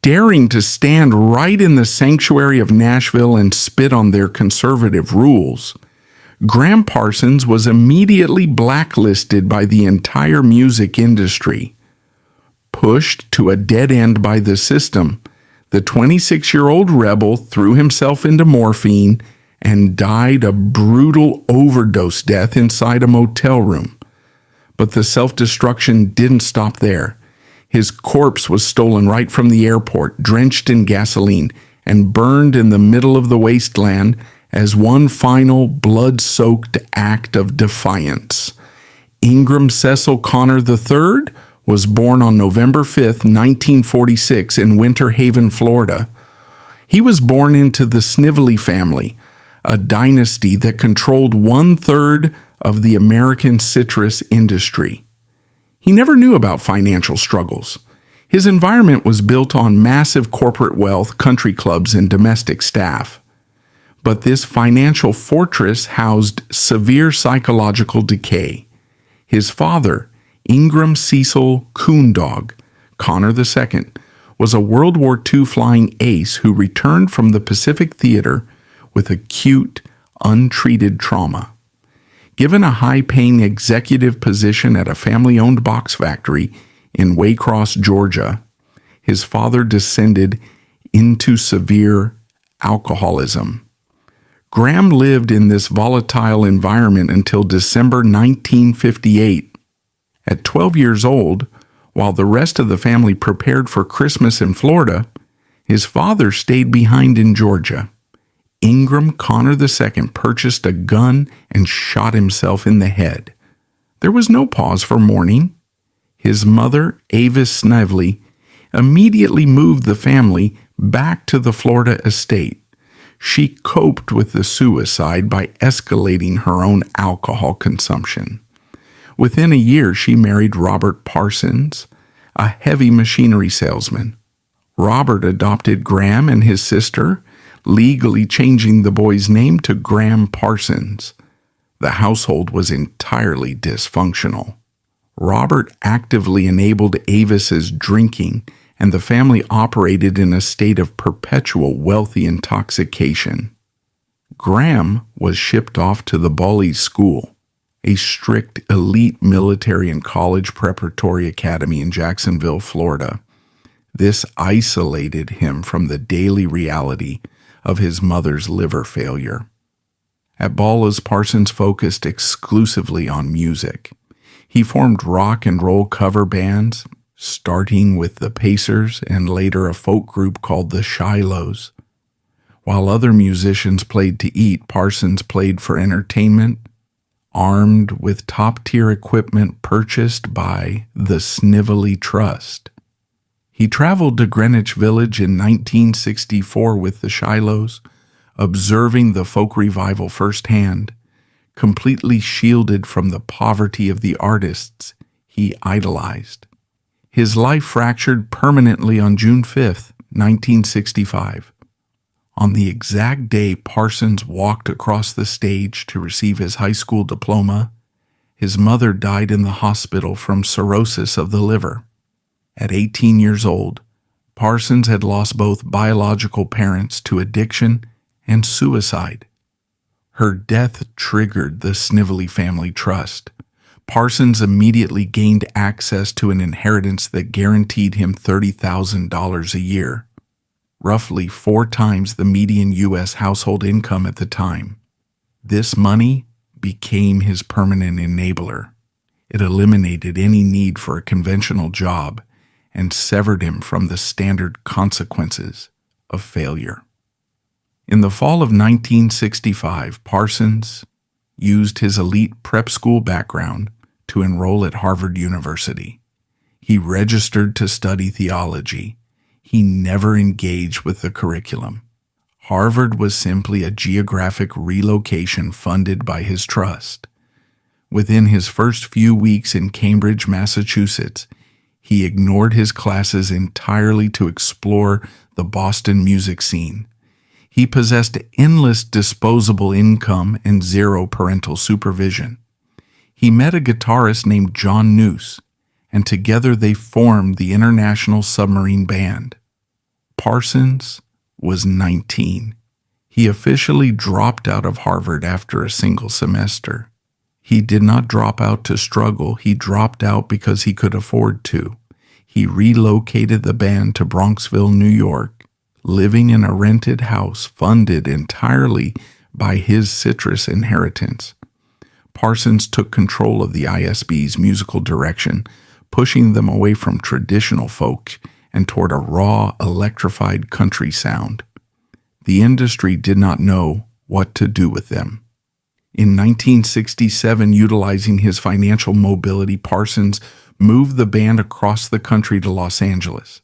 daring to stand right in the sanctuary of Nashville and spit on their conservative rules. Gram Parsons was immediately blacklisted by the entire music industry. Pushed to a dead end by the system, the 26-year-old rebel threw himself into morphine and died a brutal overdose death inside a motel room. But the self-destruction didn't stop there. His corpse was stolen right from the airport, drenched in gasoline, and burned in the middle of the wasteland as one final blood-soaked act of defiance. Ingram Cecil Connor III was born on November 5, 1946 in Winter Haven, Florida. He was born into the Snively family, a dynasty that controlled 1/3 of the American citrus industry. He never knew about financial struggles. His environment was built on massive corporate wealth, country clubs, and domestic staff. But this financial fortress housed severe psychological decay. His father, Ingram Cecil Coondog Connor II, was a World War II flying ace who returned from the Pacific Theater with acute, untreated trauma. Given a high-paying executive position at a family-owned box factory in Waycross, Georgia, his father descended into severe alcoholism. Gram lived in this volatile environment until December 1958. At 12 years old, while the rest of the family prepared for Christmas in Florida, his father stayed behind in Georgia. Ingram Connor II purchased a gun and shot himself in the head. There was no pause for mourning. His mother, Avis Snively, immediately moved the family back to the Florida estate. She coped with the suicide by escalating her own alcohol consumption. Within a year, she married Robert Parsons, a heavy machinery salesman. Robert adopted Gram and his sister, legally changing the boy's name to Gram Parsons. The household was entirely dysfunctional. Robert actively enabled Avis's drinking, and the family operated in a state of perpetual wealthy intoxication. Gram was shipped off to the Bullies School, a strict elite military and college preparatory academy in Jacksonville, Florida. This isolated him from the daily reality of his mother's liver failure. At Bullies, Parsons focused exclusively on music. He formed rock and roll cover bands, starting with the Pacers and later a folk group called the Shilohs. While other musicians played to eat, Parsons played for entertainment, armed with top-tier equipment purchased by the Snively Trust. He traveled to Greenwich Village in 1964 with the Shilohs, observing the folk revival firsthand, completely shielded from the poverty of the artists he idolized. His life fractured permanently on June 5, 1965. On the exact day Parsons walked across the stage to receive his high school diploma, his mother died in the hospital from cirrhosis of the liver. At 18 years old, Parsons had lost both biological parents to addiction and suicide. Her death triggered the Snively family trust. Parsons immediately gained access to an inheritance that guaranteed him $30,000 a year, roughly 4 times the median U.S. household income at the time. This money became his permanent enabler. It eliminated any need for a conventional job and severed him from the standard consequences of failure. In the fall of 1965, Parsons used his elite prep school background to enroll at Harvard University. He registered to study theology. He never engaged with the curriculum. Harvard was simply a geographic relocation funded by his trust. Within his first few weeks in Cambridge, Massachusetts, he ignored his classes entirely to explore the Boston music scene. He possessed endless disposable income and zero parental supervision. He met a guitarist named John Noose, and together they formed the International Submarine Band. Parsons was 19. He officially dropped out of Harvard after a single semester. He did not drop out to struggle. He dropped out because he could afford to. He relocated the band to Bronxville, New York, living in a rented house funded entirely by his citrus inheritance. Parsons took control of the ISB's musical direction, pushing them away from traditional folk and toward a raw, electrified country sound. The industry did not know what to do with them. In 1967, utilizing his financial mobility, Parsons moved the band across the country to Los Angeles.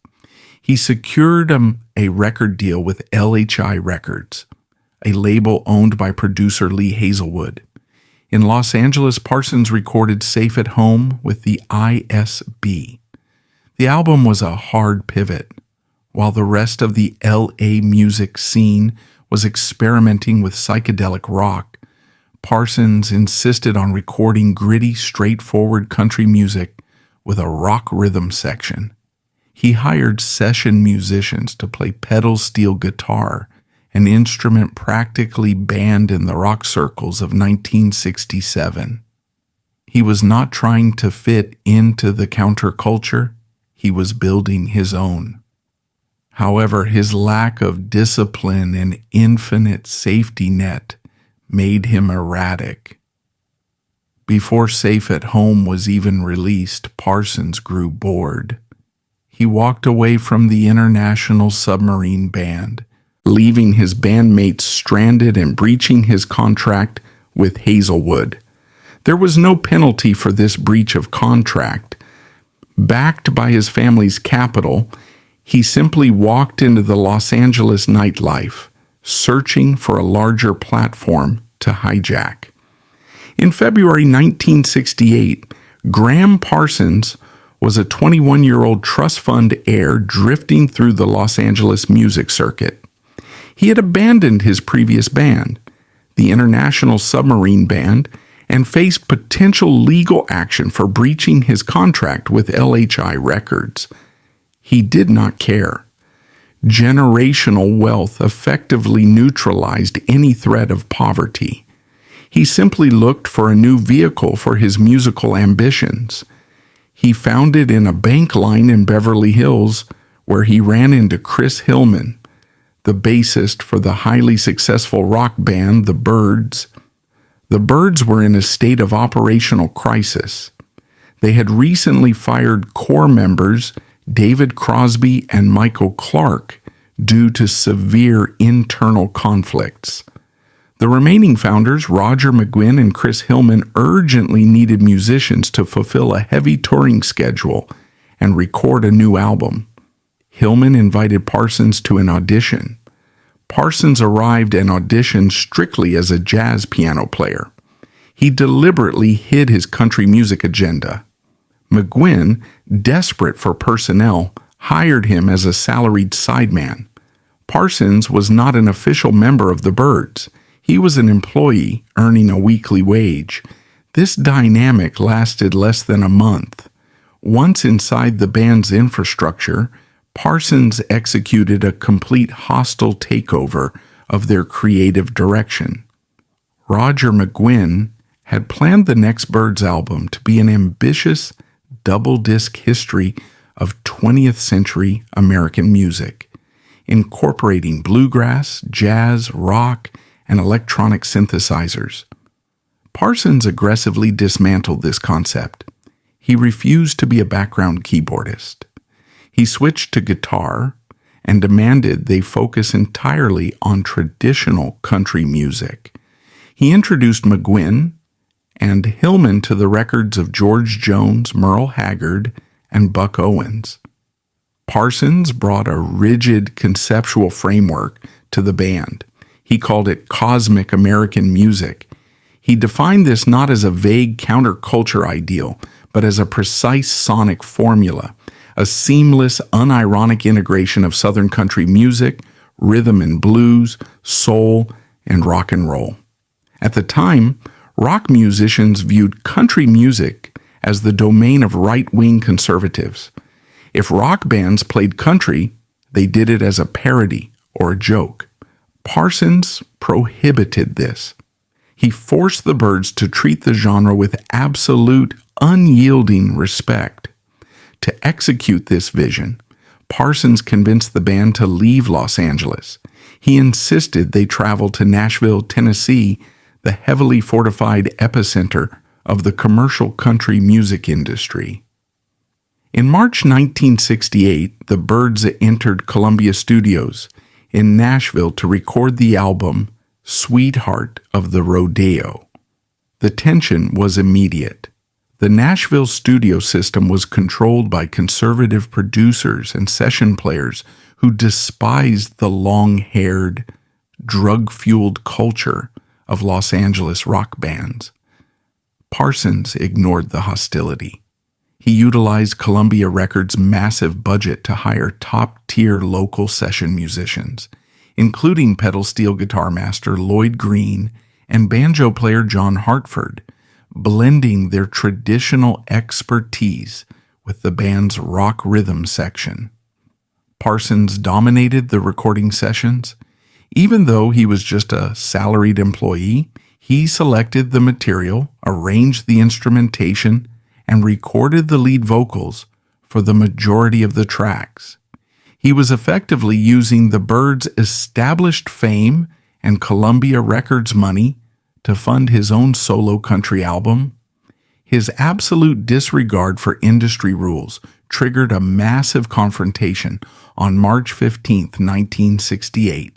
He secured a record deal with LHI Records, a label owned by producer Lee Hazelwood. In Los Angeles, Parsons recorded Safe at Home with the ISB. The album was a hard pivot. While the rest of the LA music scene was experimenting with psychedelic rock, Parsons insisted on recording gritty, straightforward country music with a rock rhythm section. He hired session musicians to play pedal steel guitar, an instrument practically banned in the rock circles of 1967. He was not trying to fit into the counterculture. He was building his own. However, his lack of discipline and infinite safety net made him erratic. Before Safe at Home was even released, Parsons grew bored. He walked away from the International Submarine Band, leaving his bandmates stranded and breaching his contract with Hazelwood. There was no penalty for this breach of contract. Backed by his family's capital, he simply walked into the Los Angeles nightlife, searching for a larger platform to hijack. In February 1968, Gram Parsons was a 21-year-old trust fund heir drifting through the Los Angeles music circuit. He had abandoned his previous band, the International Submarine Band, and faced potential legal action for breaching his contract with LHI Records. He did not care. Generational wealth effectively neutralized any threat of poverty. He simply looked for a new vehicle for his musical ambitions. He found it in a bank line in Beverly Hills, where he ran into Chris Hillman, the bassist for the highly successful rock band The Byrds. The Byrds were in a state of operational crisis. They had recently fired core members David Crosby and Michael Clark due to severe internal conflicts. The remaining founders, Roger McGuinn and Chris Hillman, urgently needed musicians to fulfill a heavy touring schedule and record a new album. Hillman invited Parsons to an audition. Parsons arrived and auditioned strictly as a jazz piano player. He deliberately hid his country music agenda. McGuinn, desperate for personnel, hired him as a salaried sideman. Parsons was not an official member of the Byrds. He was an employee earning a weekly wage. This dynamic lasted less than a month. Once inside the band's infrastructure, Parsons executed a complete hostile takeover of their creative direction. Roger McGuinn had planned the next Byrds album to be an ambitious double-disc history of 20th century American music, incorporating bluegrass, jazz, rock, and electronic synthesizers. Parsons aggressively dismantled this concept. He refused to be a background keyboardist. He switched to guitar and demanded they focus entirely on traditional country music. He introduced McGuinn and Hillman to the records of George Jones, Merle Haggard, and Buck Owens. Parsons brought a rigid conceptual framework to the band. He called it cosmic American music. He defined this not as a vague counterculture ideal, but as a precise sonic formula, a seamless, unironic integration of Southern country music, rhythm and blues, soul, and rock and roll. At the time, rock musicians viewed country music as the domain of right-wing conservatives. If rock bands played country, They did it as a parody or a joke. Parsons prohibited this. He forced the Byrds to treat the genre with absolute, unyielding respect. To execute this vision, Parsons convinced the band to leave Los Angeles. He insisted they travel to Nashville, Tennessee, the heavily fortified epicenter of the commercial country music industry. In March 1968, the Byrds entered Columbia Studios in Nashville to record the album Sweetheart of the Rodeo. The tension was immediate. The Nashville studio system was controlled by conservative producers and session players who despised the long-haired, drug-fueled culture of Los Angeles rock bands. Parsons ignored the hostility. He utilized Columbia Records' massive budget to hire top-tier local session musicians, including pedal steel guitar master Lloyd Green and banjo player John Hartford, blending their traditional expertise with the band's rock rhythm section. Parsons dominated the recording sessions. Even though he was just a salaried employee, he selected the material, arranged the instrumentation, and recorded the lead vocals for the majority of the tracks. He was effectively using the Byrds' established fame and Columbia Records money to fund his own solo country album. His absolute disregard for industry rules triggered a massive confrontation on March 15, 1968.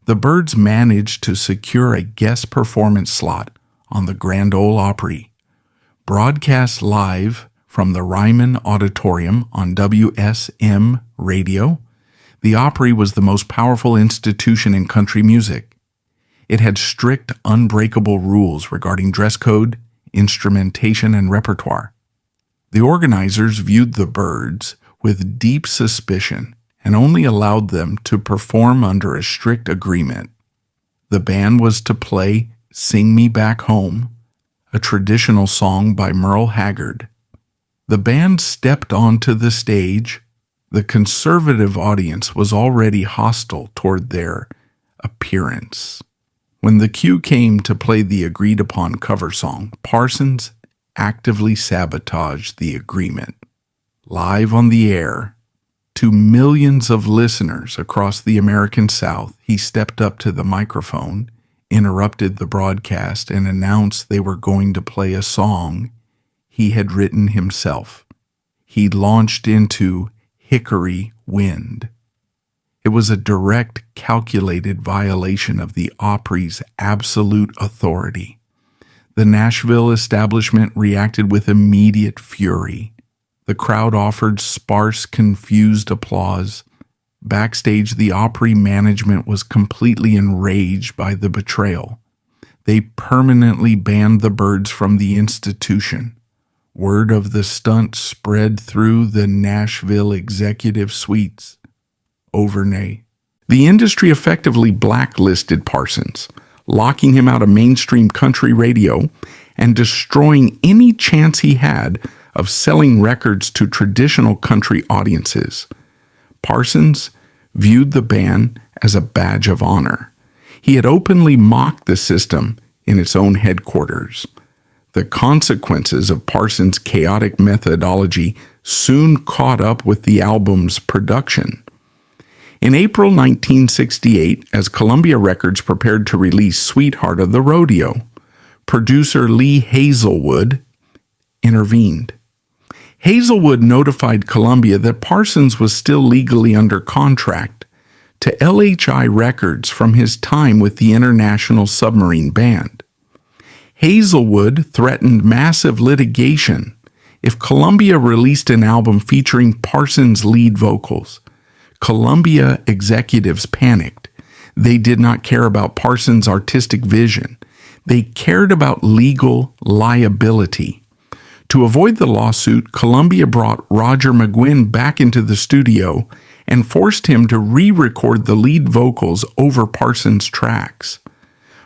The Byrds managed to secure a guest performance slot on the Grand Ole Opry. Broadcast live from the Ryman Auditorium on WSM radio, the Opry was the most powerful institution in country music. It had strict, unbreakable rules regarding dress code, instrumentation, and repertoire. The organizers viewed the Byrds with deep suspicion and only allowed them to perform under a strict agreement. The band was to play Sing Me Back Home, a traditional song by Merle Haggard. The band stepped onto the stage. The conservative audience was already hostile toward their appearance. When the cue came to play the agreed-upon cover song, Parsons actively sabotaged the agreement. Live on the air, to millions of listeners across the American South, he stepped up to the microphone, interrupted the broadcast, and announced they were going to play a song he had written himself. He launched into Hickory Wind. It was a direct, calculated violation of the Opry's absolute authority. The Nashville establishment reacted with immediate fury. The crowd offered sparse, confused applause. Backstage, the Opry management was completely enraged by the betrayal. They permanently banned the Byrds from the institution. Word of the stunt spread through the Nashville executive suites. Overnight, the industry effectively blacklisted Parsons, locking him out of mainstream country radio and destroying any chance he had of selling records to traditional country audiences. Parsons viewed the ban as a badge of honor. He had openly mocked the system in its own headquarters. The consequences of Parsons' chaotic methodology soon caught up with the album's production. In April 1968, as Columbia Records prepared to release Sweetheart of the Rodeo, producer Lee Hazelwood intervened. Hazelwood notified Columbia that Parsons was still legally under contract to LHI Records from his time with the International Submarine Band. Hazelwood threatened massive litigation if Columbia released an album featuring Parsons' lead vocals. Columbia executives panicked. They did not care about Parsons' artistic vision. They cared about legal liability. To avoid the lawsuit, Columbia brought Roger McGuinn back into the studio and forced him to re-record the lead vocals over Parsons' tracks.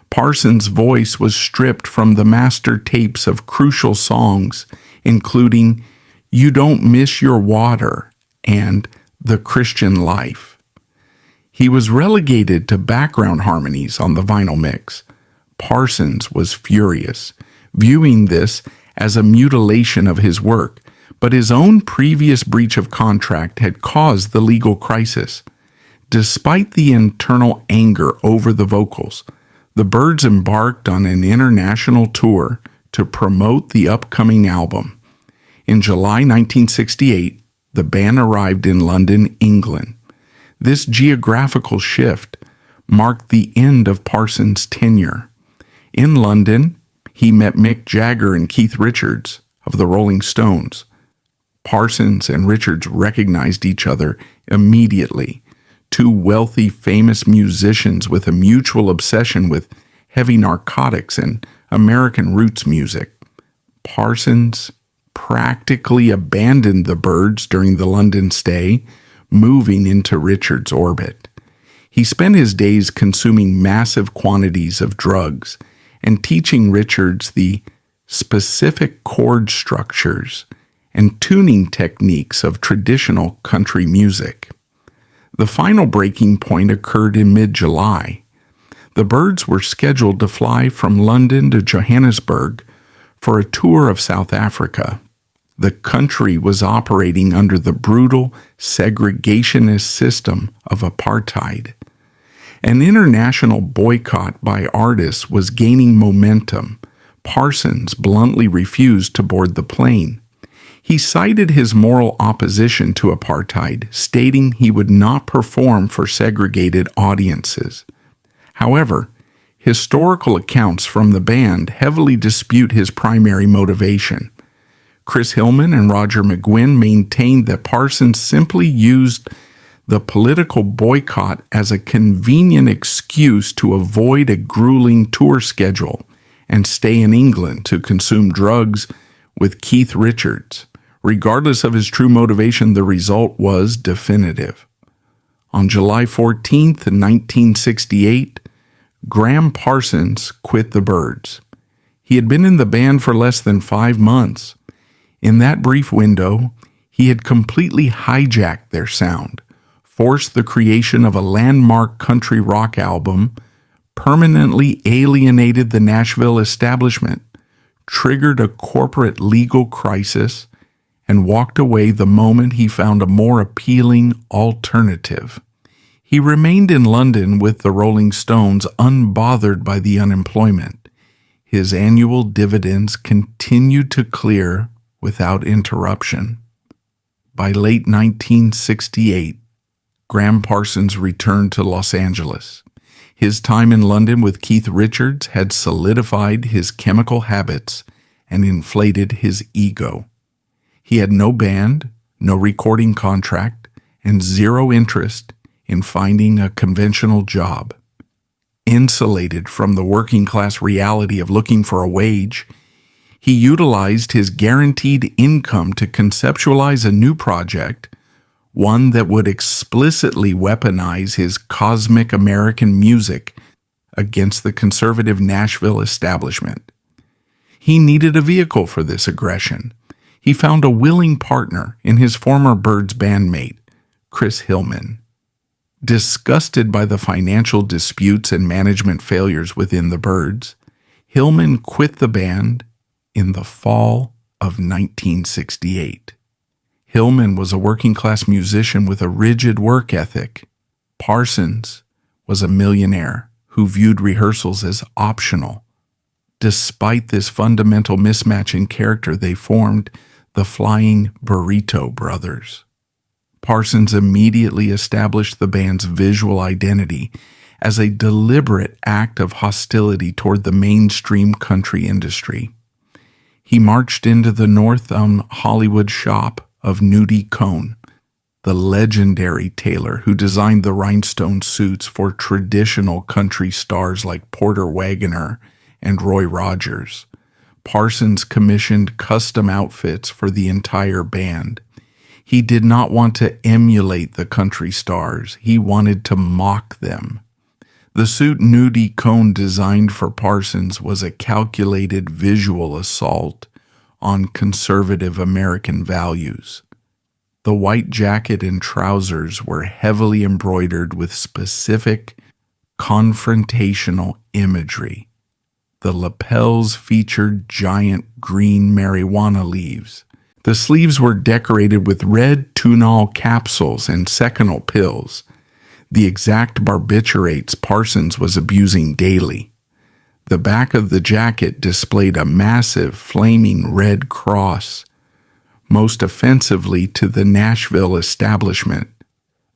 Parsons' voice was stripped from the master tapes of crucial songs, including You Don't Miss Your Water and the Christian life. He was relegated to background harmonies on the vinyl mix. Parsons was furious, viewing this as a mutilation of his work, but his own previous breach of contract had caused the legal crisis. Despite the internal anger over the vocals, the Byrds embarked on an international tour to promote the upcoming album. In July 1968, the band arrived in London, England. This geographical shift marked the end of Parsons' tenure. In London, he met Mick Jagger and Keith Richards of the Rolling Stones. Parsons and Richards recognized each other immediately, two wealthy, famous musicians with a mutual obsession with heavy narcotics and American roots music. Parsons practically abandoned the Byrds during the London stay, moving into Richards' orbit. He spent his days consuming massive quantities of drugs and teaching Richards the specific chord structures and tuning techniques of traditional country music. The final breaking point occurred in mid-July. The Byrds were scheduled to fly from London to Johannesburg for a tour of South Africa. The country was operating under the brutal segregationist system of apartheid. An international boycott by artists was gaining momentum. Parsons bluntly refused to board the plane. He cited his moral opposition to apartheid, stating he would not perform for segregated audiences. However, historical accounts from the band heavily dispute his primary motivation. Chris Hillman and Roger McGuinn maintained that Parsons simply used the political boycott as a convenient excuse to avoid a grueling tour schedule and stay in England to consume drugs with Keith Richards. Regardless of his true motivation, the result was definitive. On July 14, 1968, Gram Parsons quit the Byrds. He had been in the band for less than 5 months. In that brief window, he had completely hijacked their sound, forced the creation of a landmark country rock album, permanently alienated the Nashville establishment, triggered a corporate legal crisis, and walked away the moment he found a more appealing alternative. He remained in London with the Rolling Stones, unbothered by the unemployment. His annual dividends continued to clear without interruption. By late 1968, Gram Parsons returned to Los Angeles. His time in London with Keith Richards had solidified his chemical habits and inflated his ego. He had no band, no recording contract, and zero interest in finding a conventional job. Insulated from the working-class reality of looking for a wage, he utilized his guaranteed income to conceptualize a new project, one that would explicitly weaponize his cosmic American music against the conservative Nashville establishment. He needed a vehicle for this aggression. He found a willing partner in his former Byrds bandmate, Chris Hillman. Disgusted by the financial disputes and management failures within the Byrds, Hillman quit the band in the fall of 1968. Hillman was a working-class musician with a rigid work ethic. Parsons was a millionaire who viewed rehearsals as optional. Despite this fundamental mismatch in character, they formed the Flying Burrito Brothers. Parsons immediately established the band's visual identity as a deliberate act of hostility toward the mainstream country industry. He marched into the North Hollywood shop of Nudie Cohn, the legendary tailor who designed the rhinestone suits for traditional country stars like Porter Wagoner and Roy Rogers. Parsons commissioned custom outfits for the entire band. He did not want to emulate the country stars. He wanted to mock them. The suit Nudie Cohn designed for Parsons was a calculated visual assault on conservative American values. The white jacket and trousers were heavily embroidered with specific confrontational imagery. The lapels featured giant green marijuana leaves. The sleeves were decorated with red Tunol capsules and Seconal pills, the exact barbiturates Parsons was abusing daily. The back of the jacket displayed a massive flaming red cross, most offensively to the Nashville establishment.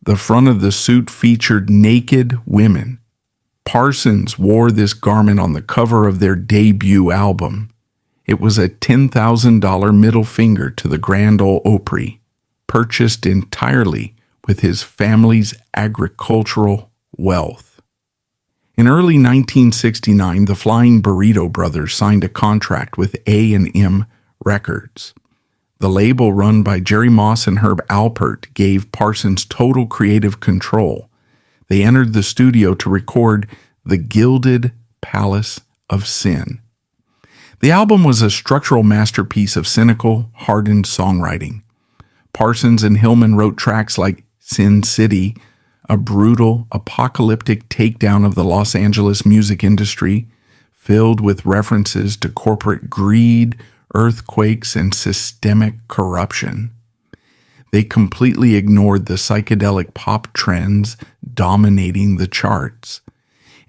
The front of the suit featured naked women. Parsons wore this garment on the cover of their debut album. It was a $10,000 middle finger to the Grand Ole Opry, purchased entirely with his family's agricultural wealth. In early 1969, the Flying Burrito Brothers signed a contract with A&M Records. The label run by Jerry Moss and Herb Alpert gave Parsons total creative control. They entered the studio to record The Gilded Palace of Sin. The album was a structural masterpiece of cynical, hardened songwriting. Parsons and Hillman wrote tracks like Sin City, a brutal, apocalyptic takedown of the Los Angeles music industry, filled with references to corporate greed, earthquakes, and systemic corruption. They completely ignored the psychedelic pop trends dominating the charts.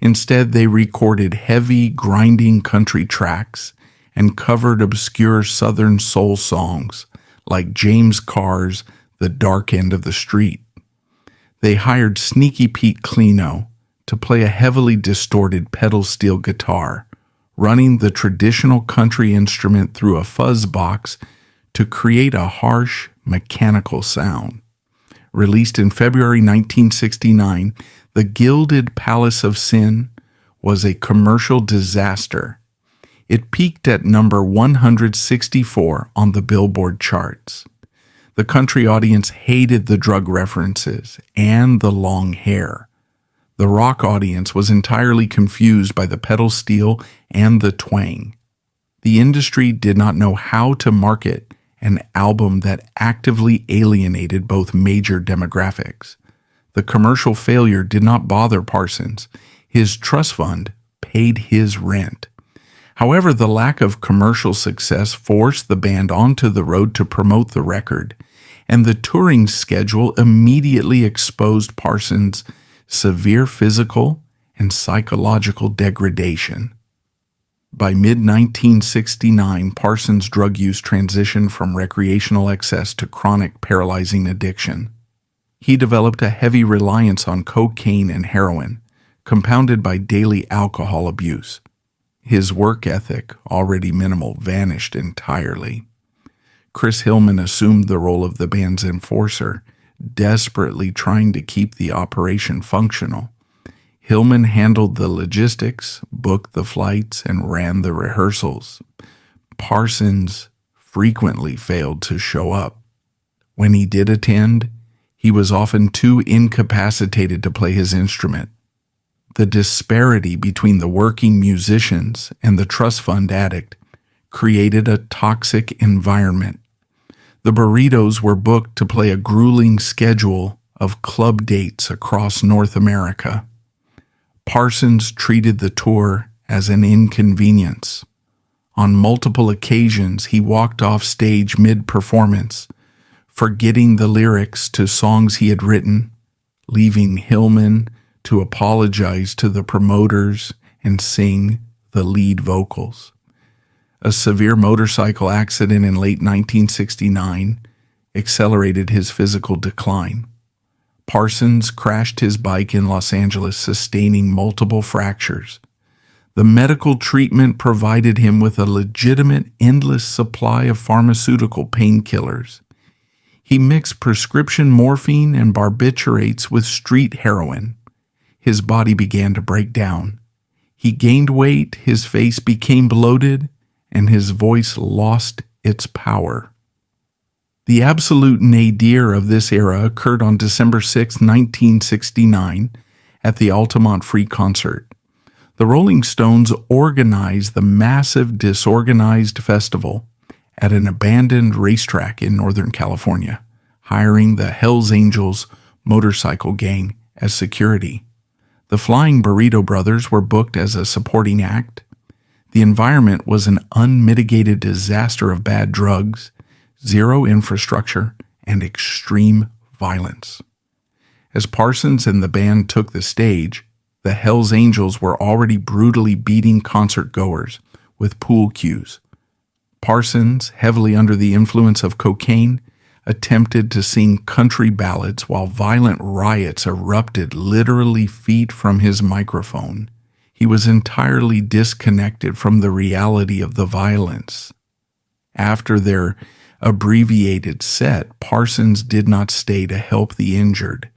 Instead, they recorded heavy, grinding country tracks and covered obscure Southern soul songs like James Carr's The Dark End of the Street. They hired Sneaky Pete Clino to play a heavily distorted pedal steel guitar, running the traditional country instrument through a fuzz box to create a harsh, mechanical sound. Released in February 1969, The Gilded Palace of Sin was a commercial disaster. It peaked at number 164 on the Billboard charts. The country audience hated the drug references and the long hair. The rock audience was entirely confused by the pedal steel and the twang. The industry did not know how to market an album that actively alienated both major demographics. The commercial failure did not bother Parsons. His trust fund paid his rent. However, the lack of commercial success forced the band onto the road to promote the record, and the touring schedule immediately exposed Parsons' severe physical and psychological degradation. By mid-1969, Parsons' drug use transitioned from recreational excess to chronic paralyzing addiction. He developed a heavy reliance on cocaine and heroin, compounded by daily alcohol abuse. His work ethic, already minimal, vanished entirely. Chris Hillman assumed the role of the band's enforcer, desperately trying to keep the operation functional. Hillman handled the logistics, booked the flights, and ran the rehearsals. Parsons frequently failed to show up. When he did attend, he was often too incapacitated to play his instrument. The disparity between the working musicians and the trust fund addict created a toxic environment. The Burritos were booked to play a grueling schedule of club dates across North America. Parsons treated the tour as an inconvenience. On multiple occasions, he walked off stage mid-performance, forgetting the lyrics to songs he had written, leaving Hillman to apologize to the promoters and sing the lead vocals. A severe motorcycle accident in late 1969 accelerated his physical decline. Parsons crashed his bike in Los Angeles, sustaining multiple fractures. The medical treatment provided him with a legitimate, endless supply of pharmaceutical painkillers. He mixed prescription morphine and barbiturates with street heroin. His body began to break down. He gained weight, his face became bloated, and his voice lost its power. The absolute nadir of this era occurred on December 6, 1969, at the Altamont Free Concert. The Rolling Stones organized the massive Disorganized Festival at an abandoned racetrack in Northern California, hiring the Hells Angels motorcycle gang as security. The Flying Burrito Brothers were booked as a supporting act. The environment was an unmitigated disaster of bad drugs, zero infrastructure, and extreme violence. As Parsons and the band took the stage, the Hells Angels were already brutally beating concert-goers with pool cues. Parsons, heavily under the influence of cocaine, attempted to sing country ballads while violent riots erupted literally feet from his microphone. He was entirely disconnected from the reality of the violence. After their abbreviated set, Parsons did not stay to help the injured.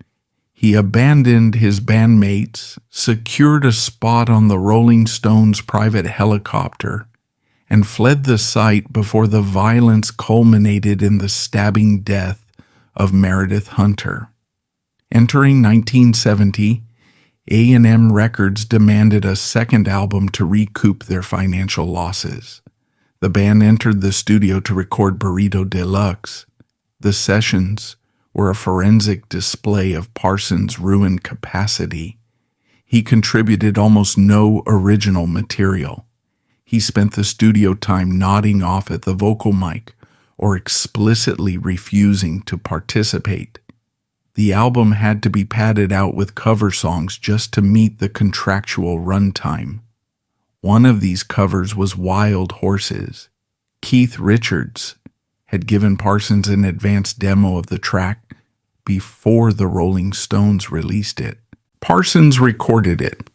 He abandoned his bandmates, secured a spot on the Rolling Stones' private helicopter, and fled the site before the violence culminated in the stabbing death of Meredith Hunter. Entering 1970, A&M Records demanded a second album to recoup their financial losses. The band entered the studio to record Burrito Deluxe. The sessions were a forensic display of Parsons' ruined capacity. He contributed almost no original material. He spent the studio time nodding off at the vocal mic or explicitly refusing to participate. The album had to be padded out with cover songs just to meet the contractual runtime. One of these covers was Wild Horses. Keith Richards had given Parsons an advance demo of the track before the Rolling Stones released it. Parsons recorded it,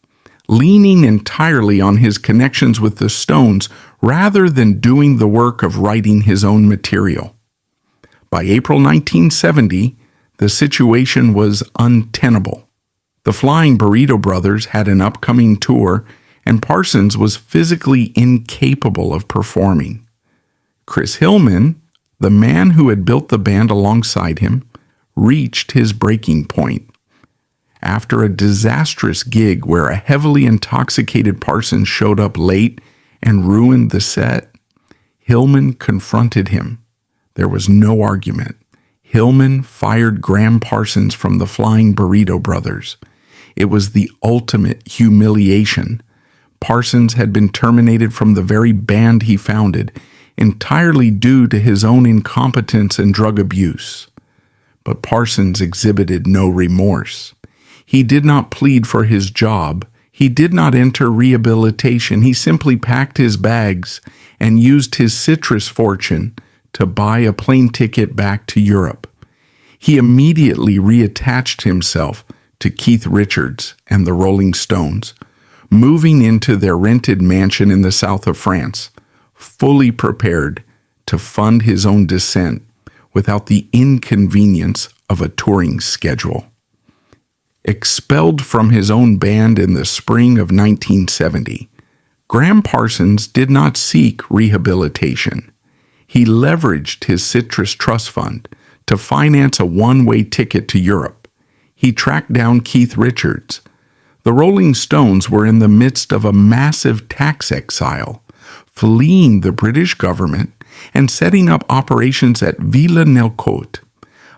leaning entirely on his connections with the Stones rather than doing the work of writing his own material. By April 1970, the situation was untenable. The Flying Burrito Brothers had an upcoming tour, and Parsons was physically incapable of performing. Chris Hillman, the man who had built the band alongside him, reached his breaking point. After a disastrous gig where a heavily intoxicated Parsons showed up late and ruined the set, Hillman confronted him. There was no argument. Hillman fired Gram Parsons from the Flying Burrito Brothers. It was the ultimate humiliation. Parsons had been terminated from the very band he founded, entirely due to his own incompetence and drug abuse. But Parsons exhibited no remorse. He did not plead for his job. He did not enter rehabilitation. He simply packed his bags and used his citrus fortune to buy a plane ticket back to Europe. He immediately reattached himself to Keith Richards and the Rolling Stones, moving into their rented mansion in the south of France, fully prepared to fund his own descent without the inconvenience of a touring schedule. Expelled from his own band in the spring of 1970, Gram Parsons did not seek rehabilitation. He leveraged his Citrus Trust Fund to finance a one-way ticket to Europe. He tracked down Keith Richards. The Rolling Stones were in the midst of a massive tax exile, fleeing the British government and setting up operations at Villa Nelcote,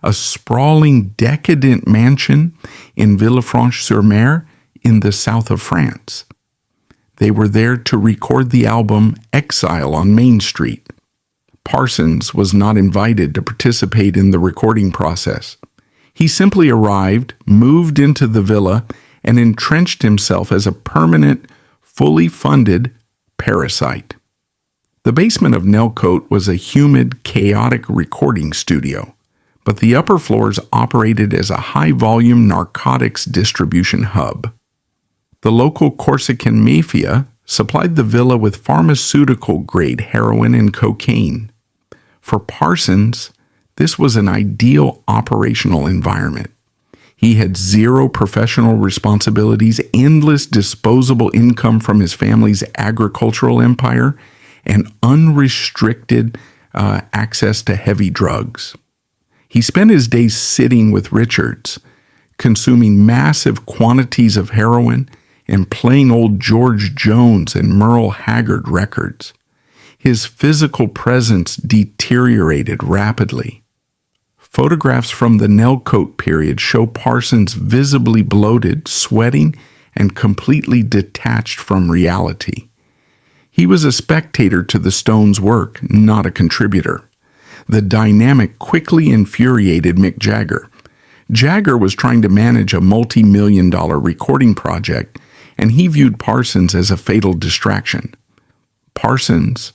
a sprawling, decadent mansion in Villefranche-sur-Mer in the south of France. They were there to record the album Exile on Main Street. Parsons was not invited to participate in the recording process. He simply arrived, moved into the villa, and entrenched himself as a permanent, fully funded parasite. The basement of Nelcote was a humid, chaotic recording studio, but the upper floors operated as a high-volume narcotics distribution hub. The local Corsican mafia supplied the villa with pharmaceutical-grade heroin and cocaine. For Parsons, this was an ideal operational environment. He had zero professional responsibilities, endless disposable income from his family's agricultural empire, and unrestricted access to heavy drugs. He spent his days sitting with Richards, consuming massive quantities of heroin and playing old George Jones and Merle Haggard records. His physical presence deteriorated rapidly. Photographs from the nail coat period show Parsons visibly bloated, sweating, and completely detached from reality. He was a spectator to the Stones' work, not a contributor. The dynamic quickly infuriated Mick Jagger. Jagger was trying to manage a multi-million-dollar recording project, and he viewed Parsons as a fatal distraction. Parsons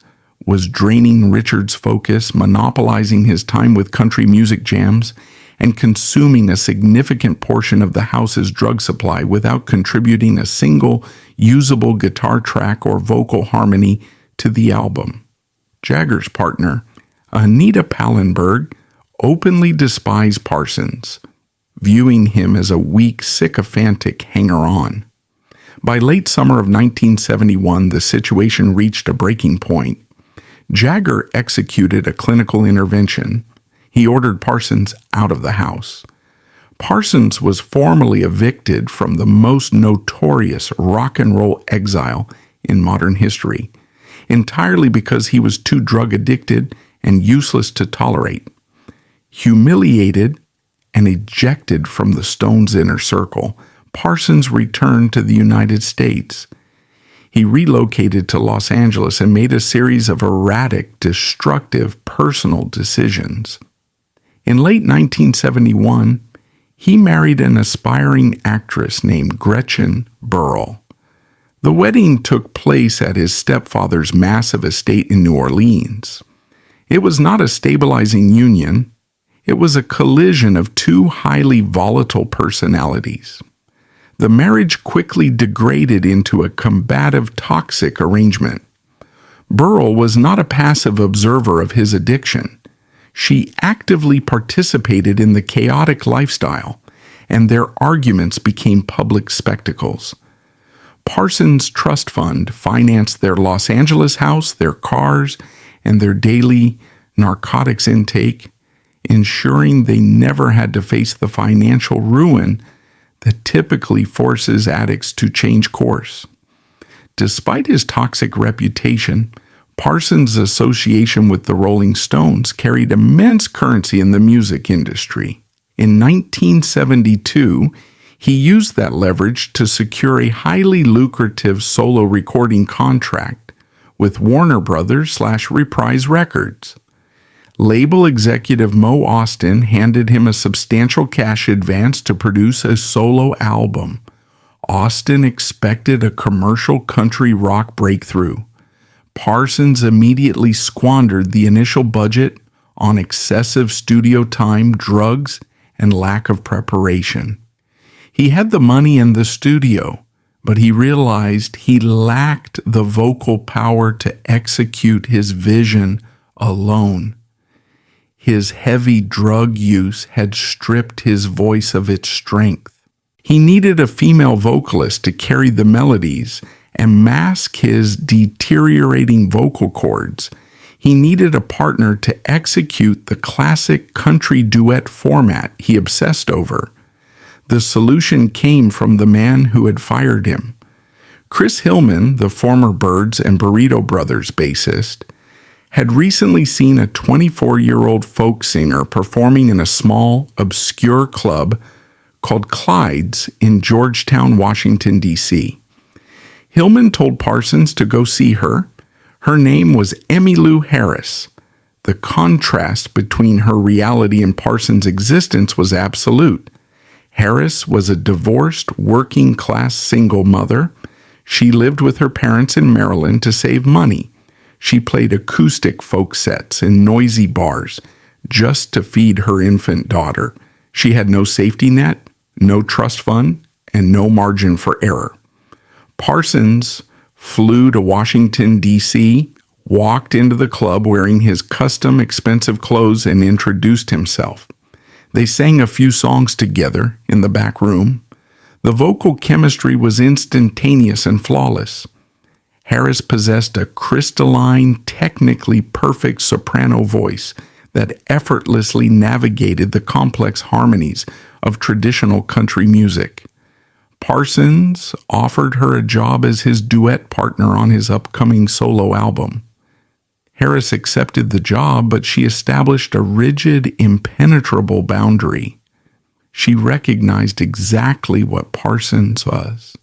was draining Richard's focus, monopolizing his time with country music jams, and consuming a significant portion of the house's drug supply without contributing a single usable guitar track or vocal harmony to the album. Jagger's partner, Anita Pallenberg, openly despised Parsons, viewing him as a weak, sycophantic hanger-on. By late summer of 1971, the situation reached a breaking point. Jagger executed a clinical intervention. He ordered Parsons out of the house. Parsons was formally evicted from the most notorious rock and roll exile in modern history, entirely because he was too drug addicted and useless to tolerate. Humiliated and ejected from the Stones' inner circle, Parsons returned to the United States. He relocated to Los Angeles and made a series of erratic, destructive personal decisions. In late 1971, he married an aspiring actress named Gretchen Burrell. The wedding took place at his stepfather's massive estate in New Orleans. It was not a stabilizing union. It was a collision of two highly volatile personalities. The marriage quickly degraded into a combative, toxic arrangement. Burrell was not a passive observer of his addiction. She actively participated in the chaotic lifestyle, and their arguments became public spectacles. Parsons' trust fund financed their Los Angeles house, their cars, and their daily narcotics intake, ensuring they never had to face the financial ruin that typically forces addicts to change course. Despite his toxic reputation, Parsons' association with the Rolling Stones carried immense currency in the music industry. In 1972, he used that leverage to secure a highly lucrative solo recording contract with Warner Brothers/Reprise Records. Label executive Mo Austin handed him a substantial cash advance to produce a solo album. Austin expected a commercial country rock breakthrough. Parsons immediately squandered the initial budget on excessive studio time, drugs, and lack of preparation. He had the money in the studio, but he realized he lacked the vocal power to execute his vision alone. His heavy drug use had stripped his voice of its strength. He needed a female vocalist to carry the melodies and mask his deteriorating vocal cords. He needed a partner to execute the classic country duet format he obsessed over. The solution came from the man who had fired him. Chris Hillman, the former Byrds and Burrito Brothers bassist, had recently seen a 24-year-old folk singer performing in a small, obscure club called Clyde's in Georgetown, Washington, D.C. Hillman told Parsons to go see her. Her name was Emmylou Harris. The contrast between her reality and Parsons' existence was absolute. Harris was a divorced, working-class single mother. She lived with her parents in Maryland to save money. She played acoustic folk sets in noisy bars just to feed her infant daughter. She had no safety net, no trust fund, and no margin for error. Parsons flew to Washington, D.C., walked into the club wearing his custom expensive clothes, and introduced himself. They sang a few songs together in the back room. The vocal chemistry was instantaneous and flawless. Harris possessed a crystalline, technically perfect soprano voice that effortlessly navigated the complex harmonies of traditional country music. Parsons offered her a job as his duet partner on his upcoming solo album. Harris accepted the job, but she established a rigid, impenetrable boundary. She recognized exactly what Parsons was.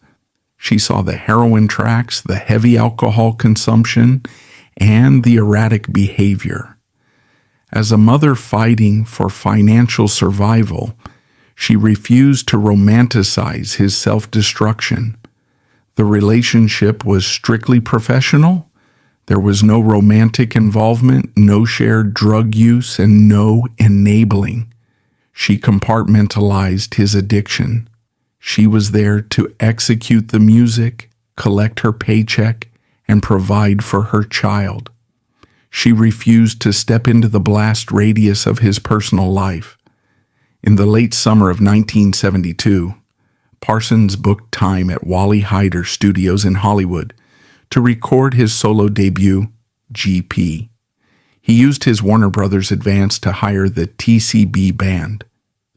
She saw the heroin tracks, the heavy alcohol consumption, and the erratic behavior. As a mother fighting for financial survival, she refused to romanticize his self-destruction. The relationship was strictly professional. There was no romantic involvement, no shared drug use, and no enabling. She compartmentalized his addiction. She was there to execute the music, collect her paycheck, and provide for her child. She refused to step into the blast radius of his personal life. In the late summer of 1972, Parsons booked time at Wally Heider Studios in Hollywood to record his solo debut, GP. He used his Warner Brothers advance to hire the TCB Band,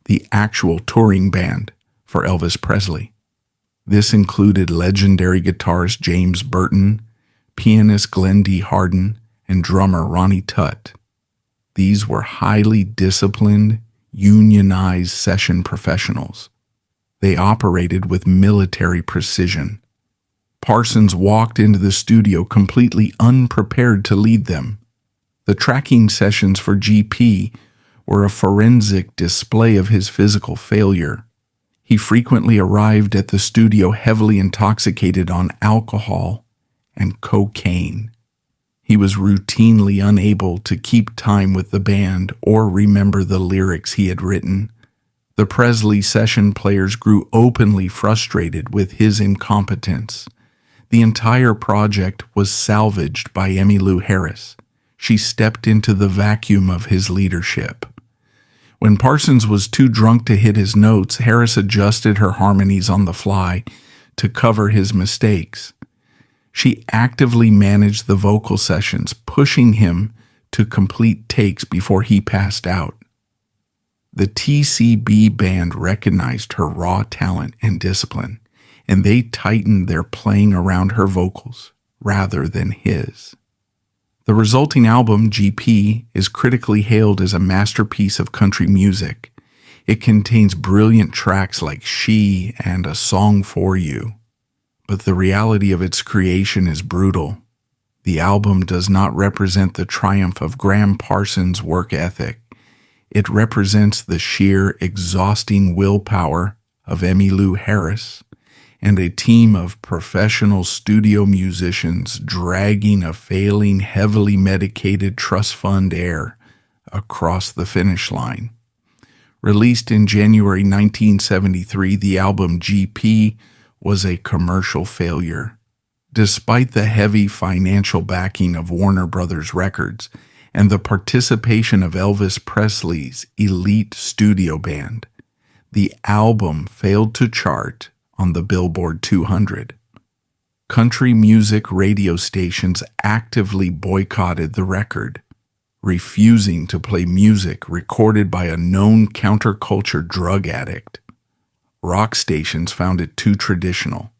the actual touring band for Elvis Presley. This included legendary guitarist James Burton, pianist Glenn D. Hardin, and drummer Ronnie Tutt. These were highly disciplined, unionized session professionals. They operated with military precision. Parsons walked into the studio completely unprepared to lead them. The tracking sessions for GP were a forensic display of his physical failure. He frequently arrived at the studio heavily intoxicated on alcohol and cocaine. He was routinely unable to keep time with the band or remember the lyrics he had written. The Presley session players grew openly frustrated with his incompetence. The entire project was salvaged by Emmylou Harris. She stepped into the vacuum of his leadership. When Parsons was too drunk to hit his notes, Harris adjusted her harmonies on the fly to cover his mistakes. She actively managed the vocal sessions, pushing him to complete takes before he passed out. The TCB Band recognized her raw talent and discipline, and they tightened their playing around her vocals rather than his. The resulting album, GP, is critically hailed as a masterpiece of country music. It contains brilliant tracks like She and A Song for You. But the reality of its creation is brutal. The album does not represent the triumph of Gram Parsons' work ethic. It represents the sheer, exhausting willpower of Emmylou Harris and a team of professional studio musicians dragging a failing, heavily medicated trust fund heir across the finish line. Released in January 1973, the album GP was a commercial failure. Despite the heavy financial backing of Warner Brothers Records and the participation of Elvis Presley's elite studio band, the album failed to chart on the Billboard 200. Country music radio stations actively boycotted the record, refusing to play music recorded by a known counterculture drug addict. Rock stations found it too traditional.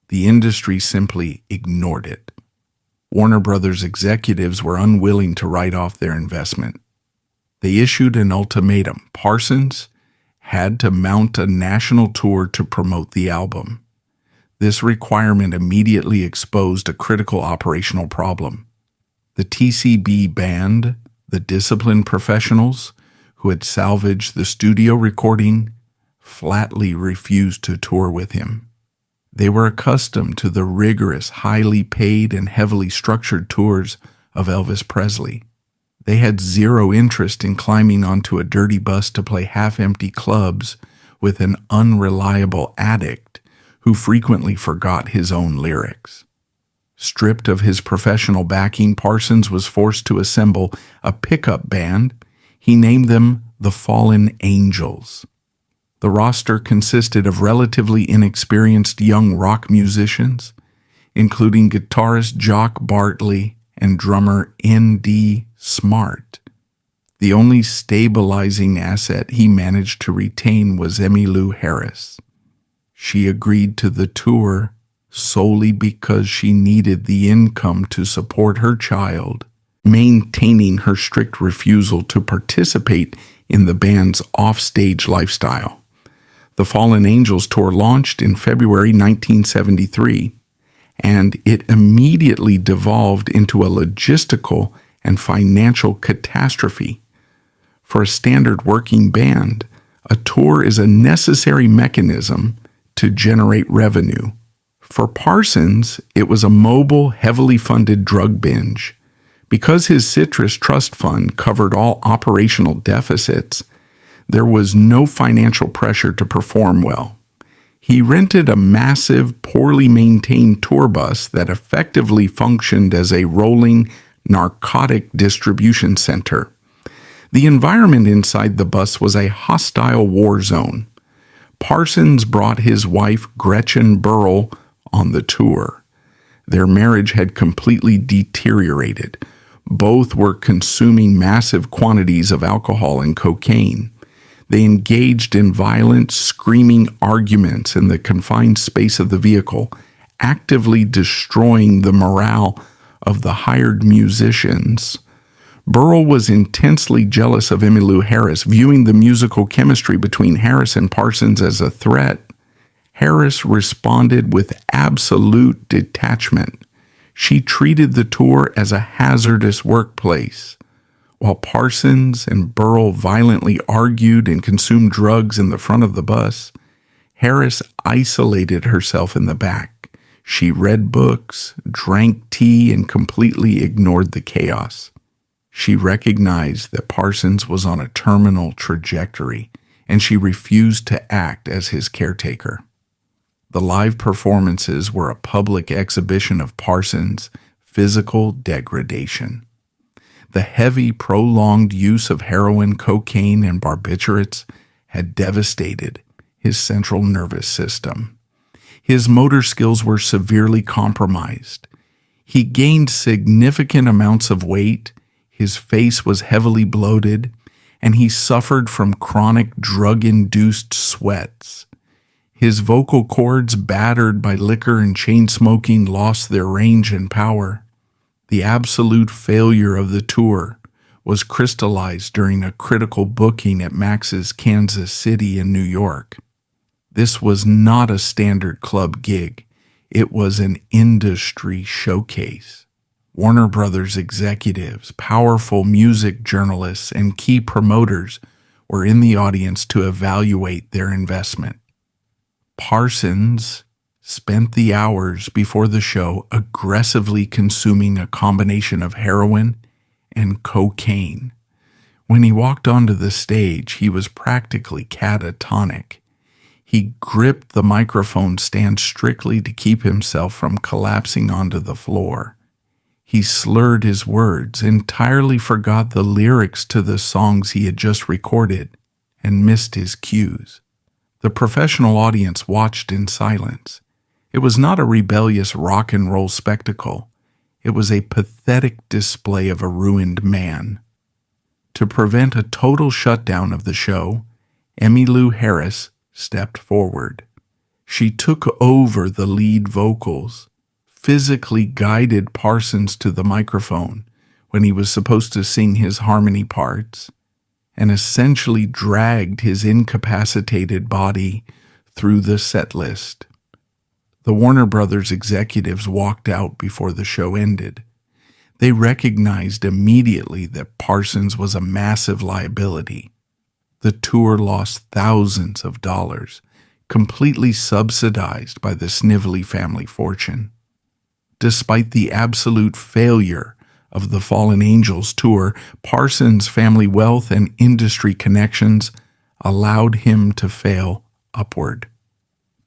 The industry simply ignored it. Warner Brothers executives were unwilling to write off their investment. They issued an ultimatum. Parsons had to mount a national tour to promote the album. This requirement immediately exposed a critical operational problem. The TCB Band, the disciplined professionals who had salvaged the studio recording, flatly refused to tour with him. They were accustomed to the rigorous, highly paid, and heavily structured tours of Elvis Presley. They had zero interest in climbing onto a dirty bus to play half-empty clubs with an unreliable addict who frequently forgot his own lyrics. Stripped of his professional backing, Parsons was forced to assemble a pickup band. He named them the Fallen Angels. The roster consisted of relatively inexperienced young rock musicians, including guitarist Jock Bartley and drummer N.D. Smart. The only stabilizing asset he managed to retain was Emmylou Harris. She agreed to the tour solely because she needed the income to support her child maintaining her strict refusal to participate in the band's offstage lifestyle. The Fallen Angels tour launched in February 1973, and it immediately devolved into a logistical and financial catastrophe. For a standard working band, a tour is a necessary mechanism to generate revenue. For Parsons, it was a mobile, heavily funded drug binge. Because his Citrus Trust Fund covered all operational deficits, there was no financial pressure to perform well. He rented a massive, poorly maintained tour bus that effectively functioned as a rolling narcotic distribution center. The environment inside the bus was a hostile war zone. Parsons brought his wife, Gretchen Burrell, on the tour. Their marriage had completely deteriorated. Both were consuming massive quantities of alcohol and cocaine. They engaged in violent, screaming arguments in the confined space of the vehicle, actively destroying the morale of the hired musicians. Burrell was intensely jealous of Emmylou Harris, viewing the musical chemistry between Harris and Parsons as a threat. Harris responded with absolute detachment. She treated the tour as a hazardous workplace. While Parsons and Burrell violently argued and consumed drugs in the front of the bus, Harris isolated herself in the back. She read books, drank tea, and completely ignored the chaos. She recognized that Parsons was on a terminal trajectory, and she refused to act as his caretaker. The live performances were a public exhibition of Parsons' physical degradation. The heavy, prolonged use of heroin, cocaine, and barbiturates had devastated his central nervous system. His motor skills were severely compromised. He gained significant amounts of weight, his face was heavily bloated, and he suffered from chronic drug-induced sweats. His vocal cords, battered by liquor and chain smoking, lost their range and power. The absolute failure of the tour was crystallized during a critical booking at Max's Kansas City in New York. This was not a standard club gig. It was an industry showcase. Warner Brothers executives, powerful music journalists, and key promoters were in the audience to evaluate their investment. Parsons spent the hours before the show aggressively consuming a combination of heroin and cocaine. When he walked onto the stage, he was practically catatonic. He gripped the microphone stand strictly to keep himself from collapsing onto the floor. He slurred his words, entirely forgot the lyrics to the songs he had just recorded, and missed his cues. The professional audience watched in silence. It was not a rebellious rock and roll spectacle. It was a pathetic display of a ruined man. To prevent a total shutdown of the show, Emmylou Harris stepped forward. She took over the lead vocals, physically guided Parsons to the microphone when he was supposed to sing his harmony parts, and essentially dragged his incapacitated body through the set list. The Warner Brothers executives walked out before the show ended. They recognized immediately that Parsons was a massive liability. The tour lost thousands of dollars, completely subsidized by the Snively family fortune. Despite the absolute failure of the Fallen Angels tour, Parsons' family wealth and industry connections allowed him to fail upward.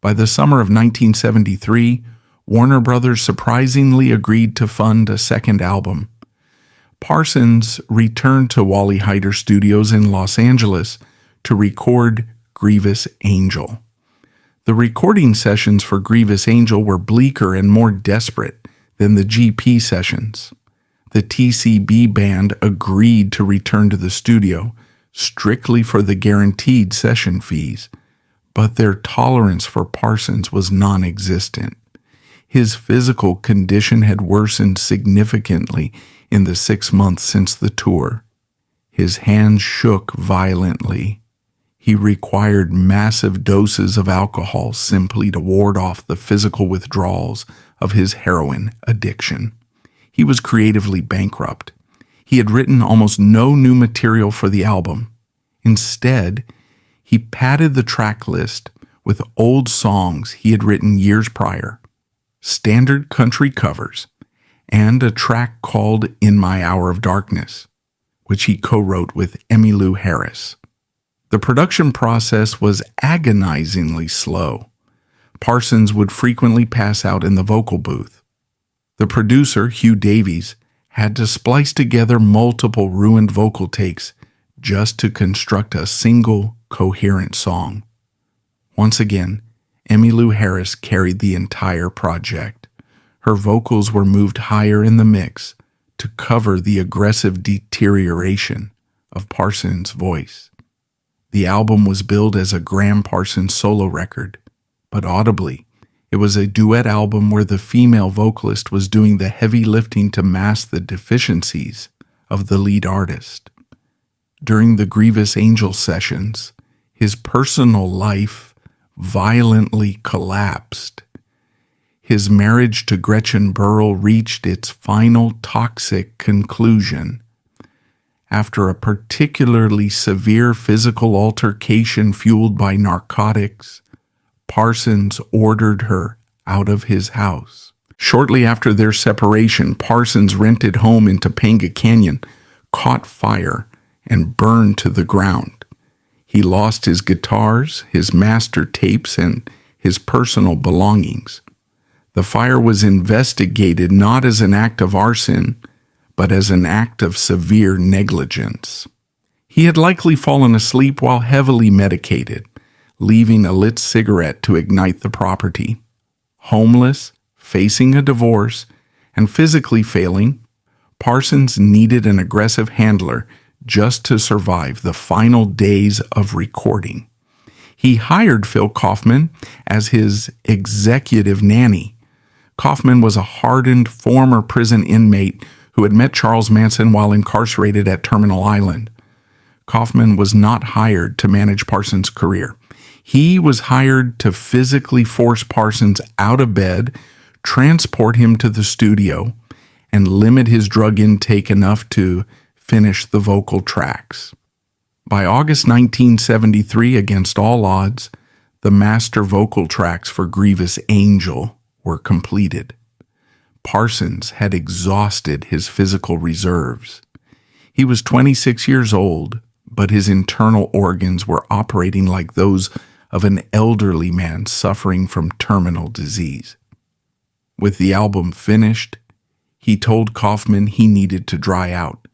By the summer of 1973, Warner Brothers surprisingly agreed to fund a second album. Parsons returned to Wally Heider Studios in Los Angeles to record Grievous Angel. The recording sessions for Grievous Angel were bleaker and more desperate than the GP sessions. The TCB band agreed to return to the studio strictly for the guaranteed session fees, but their tolerance for Parsons was non-existent. His physical condition had worsened significantly in the 6 months since the tour. His hands shook violently. He required massive doses of alcohol simply to ward off the physical withdrawals of his heroin addiction. He was creatively bankrupt. He had written almost no new material for the album. Instead, he padded the track list with old songs he had written years prior, standard country covers, and a track called In My Hour of Darkness, which he co-wrote with Emmylou Harris. The production process was agonizingly slow. Parsons would frequently pass out in the vocal booth. The producer, Hugh Davies, had to splice together multiple ruined vocal takes just to construct a single, coherent song. Once again, Emmylou Harris carried the entire project. Her vocals were moved higher in the mix to cover the aggressive deterioration of Parsons' voice. The album was billed as a Gram Parsons solo record, but audibly, it was a duet album where the female vocalist was doing the heavy lifting to mask the deficiencies of the lead artist. During the Grievous Angel sessions, his personal life violently collapsed. His marriage to Gretchen Burrell reached its final toxic conclusion. After a particularly severe physical altercation fueled by narcotics, Parsons ordered her out of his house. Shortly after their separation, Parsons' rented home in Topanga Canyon caught fire and burned to the ground. He lost his guitars, his master tapes, and his personal belongings. The fire was investigated not as an act of arson, but as an act of severe negligence. He had likely fallen asleep while heavily medicated, leaving a lit cigarette to ignite the property. Homeless, facing a divorce, and physically failing, Parsons needed an aggressive handler just to survive the final days of recording. He hired Phil Kaufman as his executive nanny. Kaufman was a hardened former prison inmate who had met Charles Manson while incarcerated at Terminal Island. Kaufman was not hired to manage Parsons' career. He was hired to physically force Parsons out of bed, transport him to the studio, and limit his drug intake enough to finish the vocal tracks. By August 1973, against all odds, the master vocal tracks for Grievous Angel were completed. Parsons had exhausted his physical reserves. He was 26 years old, but his internal organs were operating like those of an elderly man suffering from terminal disease. With the album finished, he told Kaufman he needed to dry out.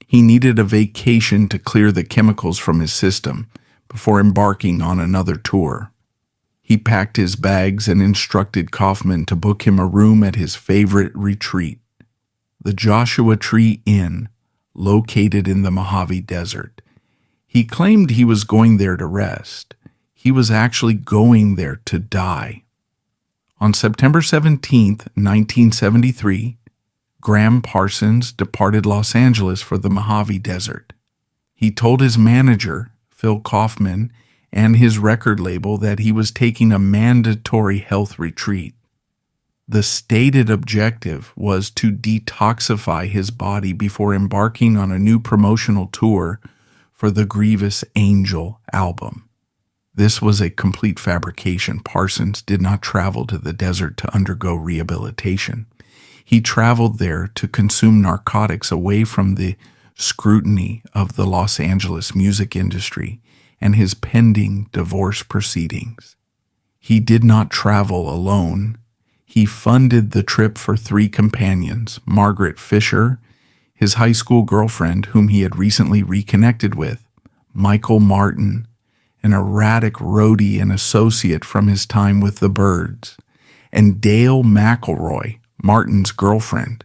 He needed a vacation to clear the chemicals from his system before embarking on another tour. He packed his bags and instructed Kaufman to book him a room at his favorite retreat, the Joshua Tree Inn, located in the Mojave Desert. He claimed he was going there to rest. He was actually going there to die. On September 17, 1973, Gram Parsons departed Los Angeles for the Mojave Desert. He told his manager, Phil Kaufman, and his record label that he was taking a mandatory health retreat. The stated objective was to detoxify his body before embarking on a new promotional tour for the Grievous Angel album. This was a complete fabrication. Parsons did not travel to the desert to undergo rehabilitation. He traveled there to consume narcotics away from the scrutiny of the Los Angeles music industry and his pending divorce proceedings. He did not travel alone. He funded the trip for 3 companions: Margaret Fisher, his high school girlfriend whom he had recently reconnected with, Michael Martin, an erratic roadie and associate from his time with the Byrds, and Dale McElroy, Martin's girlfriend.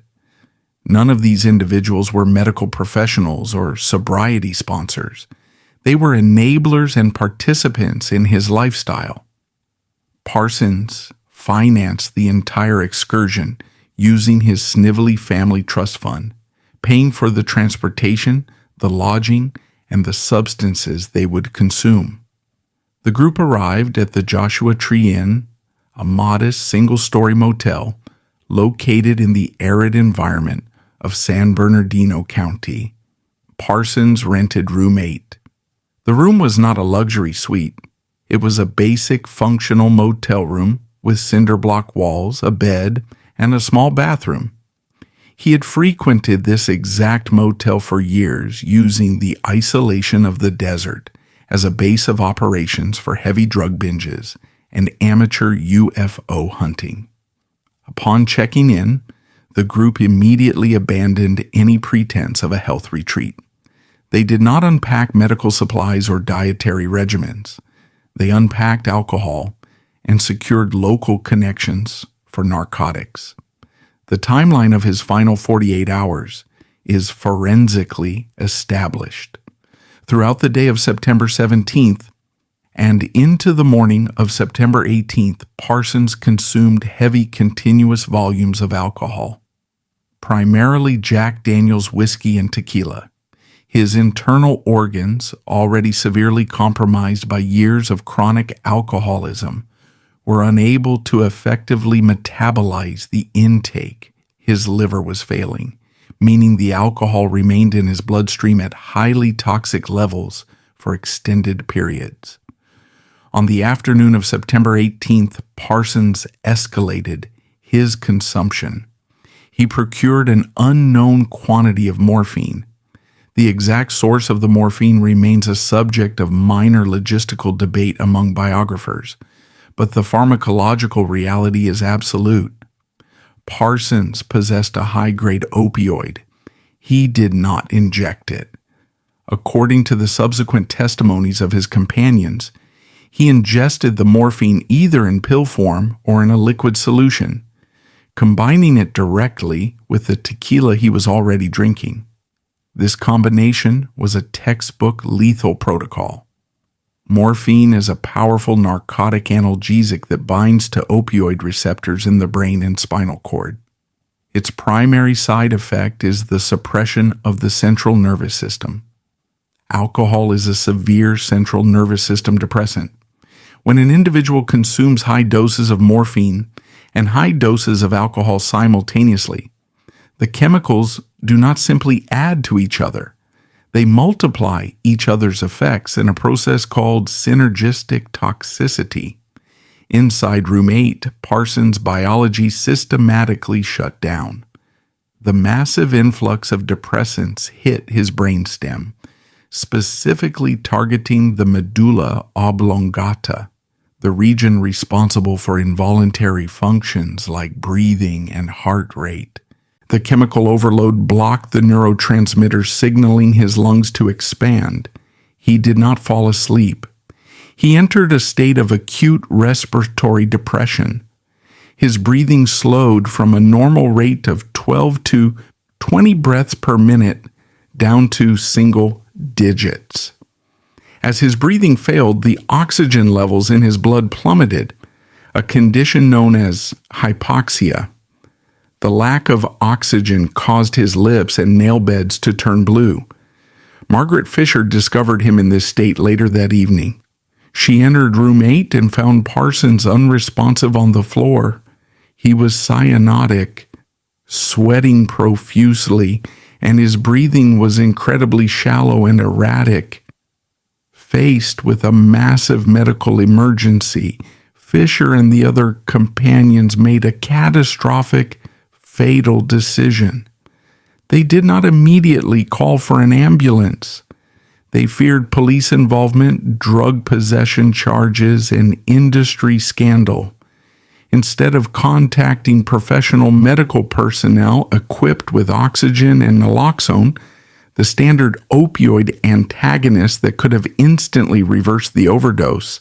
None of these individuals were medical professionals or sobriety sponsors. They were enablers and participants in his lifestyle. Parsons financed the entire excursion using his Snively Family Trust Fund, paying for the transportation, the lodging, and the substances they would consume. The group arrived at the Joshua Tree Inn, a modest single-story motel located in the arid environment of San Bernardino County. Parsons rented room 8. The room was not a luxury suite. It was a basic functional motel room with cinder block walls, a bed, and a small bathroom. He had frequented this exact motel for years, using the isolation of the desert as a base of operations for heavy drug binges and amateur UFO hunting. Upon checking in, the group immediately abandoned any pretense of a health retreat. They did not unpack medical supplies or dietary regimens. They unpacked alcohol and secured local connections for narcotics. The timeline of his final 48 hours is forensically established. Throughout the day of September 17th and into the morning of September 18th, Parsons consumed heavy continuous volumes of alcohol, primarily Jack Daniel's whiskey and tequila. His internal organs, already severely compromised by years of chronic alcoholism, were unable to effectively metabolize the intake. His liver was failing, meaning the alcohol remained in his bloodstream at highly toxic levels for extended periods. On the afternoon of September 18th, Parsons escalated his consumption. He procured an unknown quantity of morphine. The exact source of the morphine remains a subject of minor logistical debate among biographers, but the pharmacological reality is absolute. Parsons possessed a high-grade opioid. He did not inject it. According to the subsequent testimonies of his companions, he ingested the morphine either in pill form or in a liquid solution, combining it directly with the tequila he was already drinking. This combination was a textbook lethal protocol. Morphine is a powerful narcotic analgesic that binds to opioid receptors in the brain and spinal cord. Its primary side effect is the suppression of the central nervous system. Alcohol is a severe central nervous system depressant. When an individual consumes high doses of morphine and high doses of alcohol simultaneously, the chemicals do not simply add to each other. They multiply each other's effects in a process called synergistic toxicity. Inside room 8, Parsons' biology systematically shut down. The massive influx of depressants hit his brainstem, specifically targeting the medulla oblongata, the region responsible for involuntary functions like breathing and heart rate. The chemical overload blocked the neurotransmitters signaling his lungs to expand. He did not fall asleep. He entered a state of acute respiratory depression. His breathing slowed from a normal rate of 12 to 20 breaths per minute down to single digits. As his breathing failed, the oxygen levels in his blood plummeted, a condition known as hypoxia. The lack of oxygen caused his lips and nail beds to turn blue. Margaret Fisher discovered him in this state later that evening. She entered room 8 and found Parsons unresponsive on the floor. He was cyanotic, sweating profusely, and his breathing was incredibly shallow and erratic. Faced with a massive medical emergency, Fisher and the other companions made a catastrophic, fatal decision. They did not immediately call for an ambulance. They feared police involvement, drug possession charges, and industry scandal. Instead of contacting professional medical personnel equipped with oxygen and naloxone, the standard opioid antagonist that could have instantly reversed the overdose,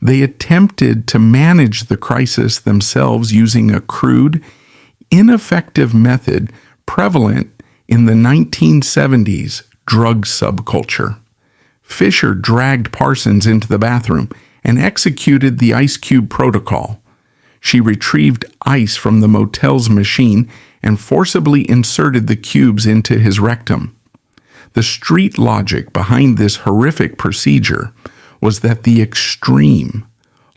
they attempted to manage the crisis themselves using a crude, ineffective method prevalent in the 1970s drug subculture. Fisher dragged Parsons into the bathroom and executed the ice cube protocol. She retrieved ice from the motel's machine and forcibly inserted the cubes into his rectum. The street logic behind this horrific procedure was that the extreme,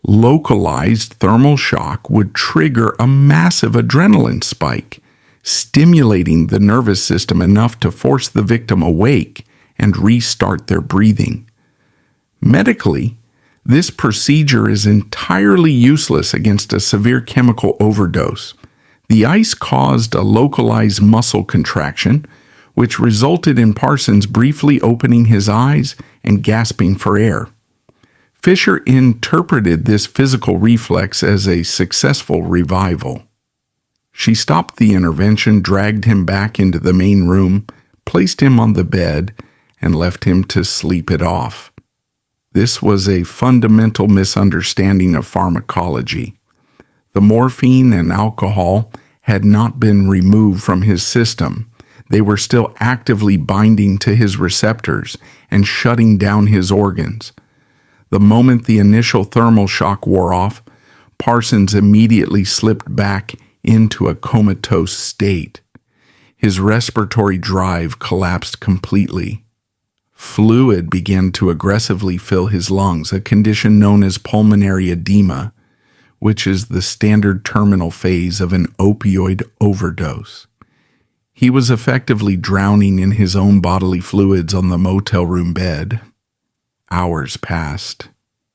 localized thermal shock would trigger a massive adrenaline spike, stimulating the nervous system enough to force the victim awake and restart their breathing. Medically, this procedure is entirely useless against a severe chemical overdose. The ice caused a localized muscle contraction, which resulted in Parsons briefly opening his eyes and gasping for air. Fisher interpreted this physical reflex as a successful revival. She stopped the intervention, dragged him back into the main room, placed him on the bed, and left him to sleep it off. This was a fundamental misunderstanding of pharmacology. The morphine and alcohol had not been removed from his system. They were still actively binding to his receptors and shutting down his organs. The moment the initial thermal shock wore off, Parsons immediately slipped back into a comatose state. His respiratory drive collapsed completely. Fluid began to aggressively fill his lungs, a condition known as pulmonary edema, which is the standard terminal phase of an opioid overdose. He was effectively drowning in his own bodily fluids on the motel room bed. Hours passed.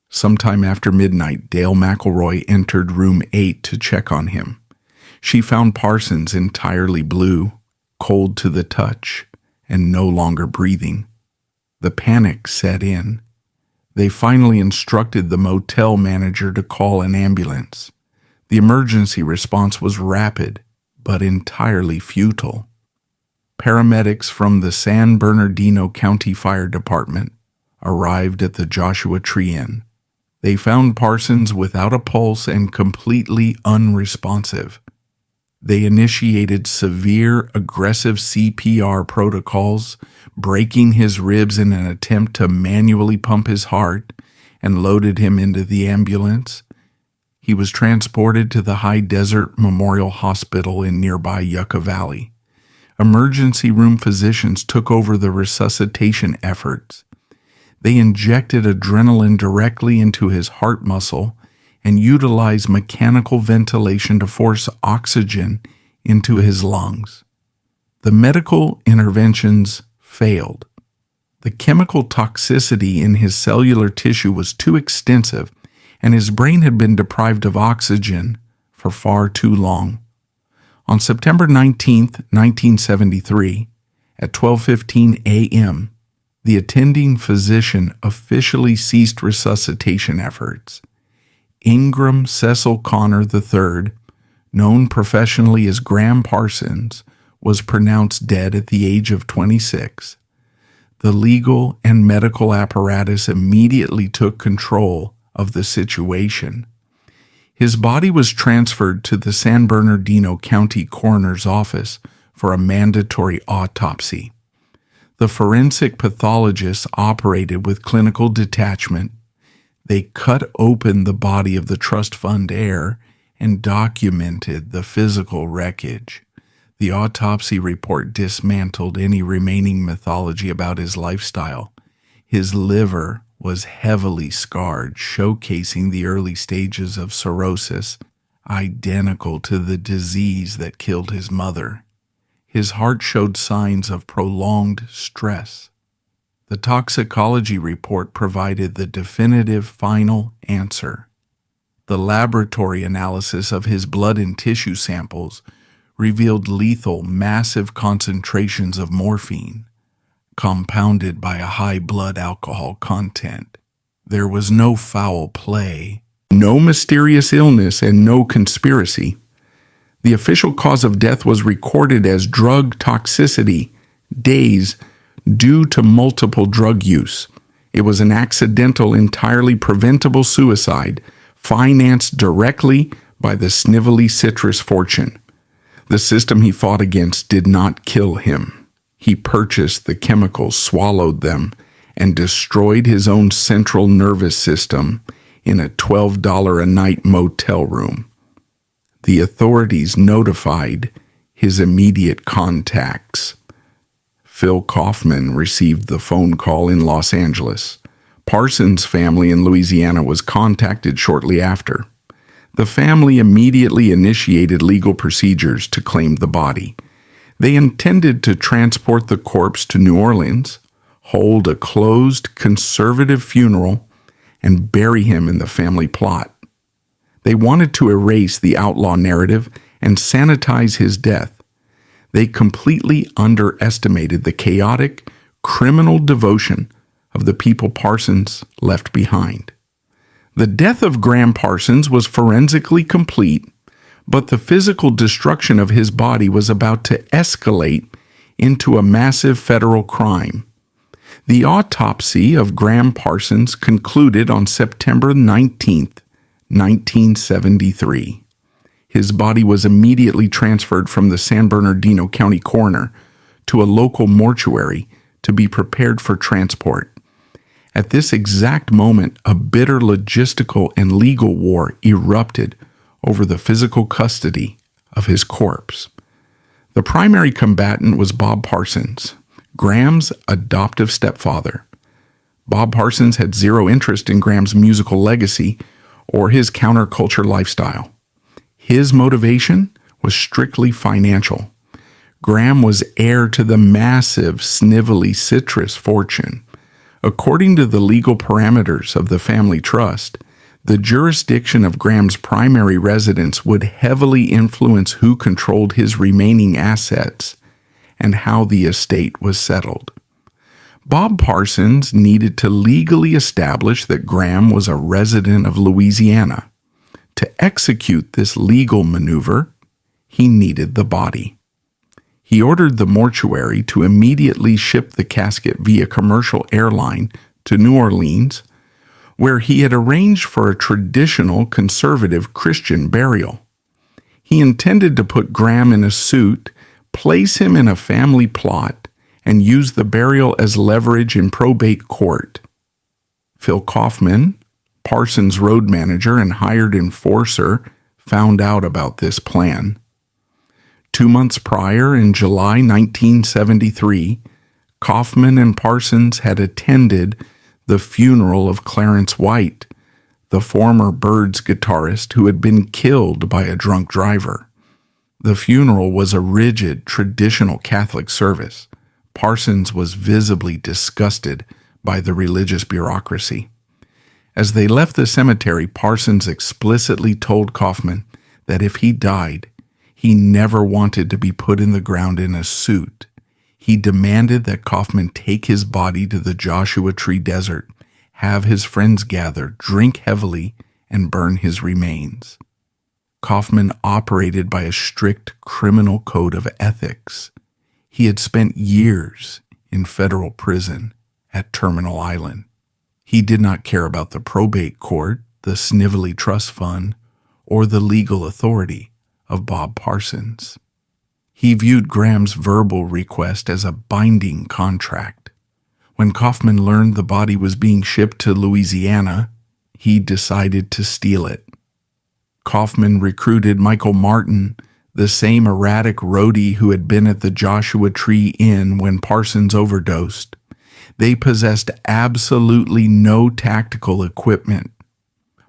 Sometime after midnight, Dale McElroy entered room 8 to check on him. She found Parsons entirely blue, cold to the touch, and no longer breathing. The panic set in. They finally instructed the motel manager to call an ambulance. The emergency response was rapid, but entirely futile. Paramedics from the San Bernardino County Fire Department arrived at the Joshua Tree Inn. They found Parsons without a pulse and completely unresponsive. They initiated severe aggressive CPR protocols, breaking his ribs in an attempt to manually pump his heart, and loaded him into the ambulance. He was transported to the High Desert Memorial Hospital in nearby Yucca Valley. Emergency room physicians took over the resuscitation efforts. They injected adrenaline directly into his heart muscle and utilized mechanical ventilation to force oxygen into his lungs. The medical interventions failed. The chemical toxicity in his cellular tissue was too extensive, and his brain had been deprived of oxygen for far too long. On September 19, 1973, at 12:15 a.m., the attending physician officially ceased resuscitation efforts. Ingram Cecil Connor III, known professionally as Gram Parsons, was pronounced dead at the age of 26. The legal and medical apparatus immediately took control of the situation. His body was transferred to the San Bernardino County Coroner's Office for a mandatory autopsy. The forensic pathologists operated with clinical detachment. They cut open the body of the trust fund heir and documented the physical wreckage. The autopsy report dismantled any remaining mythology about his lifestyle. His liver was heavily scarred, showcasing the early stages of cirrhosis, identical to the disease that killed his mother. His heart showed signs of prolonged stress. The toxicology report provided the definitive final answer. The laboratory analysis of his blood and tissue samples revealed lethal, massive concentrations of morphine, compounded by a high blood alcohol content. There was no foul play, no mysterious illness, and no conspiracy. The official cause of death was recorded as drug toxicity, days due to multiple drug use. It was an accidental, entirely preventable suicide, financed directly by the snivelly citrus fortune. The system he fought against did not kill him. He purchased the chemicals, swallowed them, and destroyed his own central nervous system in a $12 a night motel room. the authorities notified his immediate contacts. Phil Kaufman received the phone call in Los Angeles. Parsons' family in Louisiana was contacted shortly after. The family immediately initiated legal procedures to claim the body. They intended to transport the corpse to New Orleans, hold a closed conservative funeral, and bury him in the family plot. They wanted to erase the outlaw narrative and sanitize his death. They completely underestimated the chaotic, criminal devotion of the people Parsons left behind. The death of Gram Parsons was forensically complete, but the physical destruction of his body was about to escalate into a massive federal crime. The autopsy of Gram Parsons concluded on September 19, 1973. His body was immediately transferred from the San Bernardino County coroner to a local mortuary to be prepared for transport. At this exact moment, a bitter logistical and legal war erupted over the physical custody of his corpse. The primary combatant was Bob Parsons, Gram's adoptive stepfather. Bob Parsons had zero interest in Gram's musical legacy or his counterculture lifestyle. His motivation was strictly financial. Gram was heir to the massive Snively citrus fortune. According to the legal parameters of the family trust, the jurisdiction of Gram's primary residence would heavily influence who controlled his remaining assets and how the estate was settled. Bob Parsons needed to legally establish that Gram was a resident of Louisiana. To execute this legal maneuver, he needed the body. He ordered the mortuary to immediately ship the casket via commercial airline to New Orleans, where he had arranged for a traditional conservative Christian burial. He intended to put Gram in a suit, place him in a family plot, and use the burial as leverage in probate court. Phil Kaufman, Parsons' road manager and hired enforcer, found out about this plan. 2 months prior, in July 1973, Kaufman and Parsons had attended the funeral of Clarence White, the former Byrds guitarist who had been killed by a drunk driver. The funeral was a rigid, traditional Catholic service. Parsons was visibly disgusted by the religious bureaucracy. As they left the cemetery, Parsons explicitly told Kaufman that if he died, he never wanted to be put in the ground in a suit. He demanded that Kaufman take his body to the Joshua Tree Desert, have his friends gather, drink heavily, and burn his remains. Kaufman operated by a strict criminal code of ethics. He had spent years in federal prison at Terminal Island. He did not care about the probate court, the Snively Trust Fund, or the legal authority of Bob Parsons. He viewed Gram's verbal request as a binding contract. When Kaufman learned the body was being shipped to Louisiana, he decided to steal it. Kaufman recruited Michael Martin, the same erratic roadie who had been at the Joshua Tree Inn when Parsons overdosed. They possessed absolutely no tactical equipment.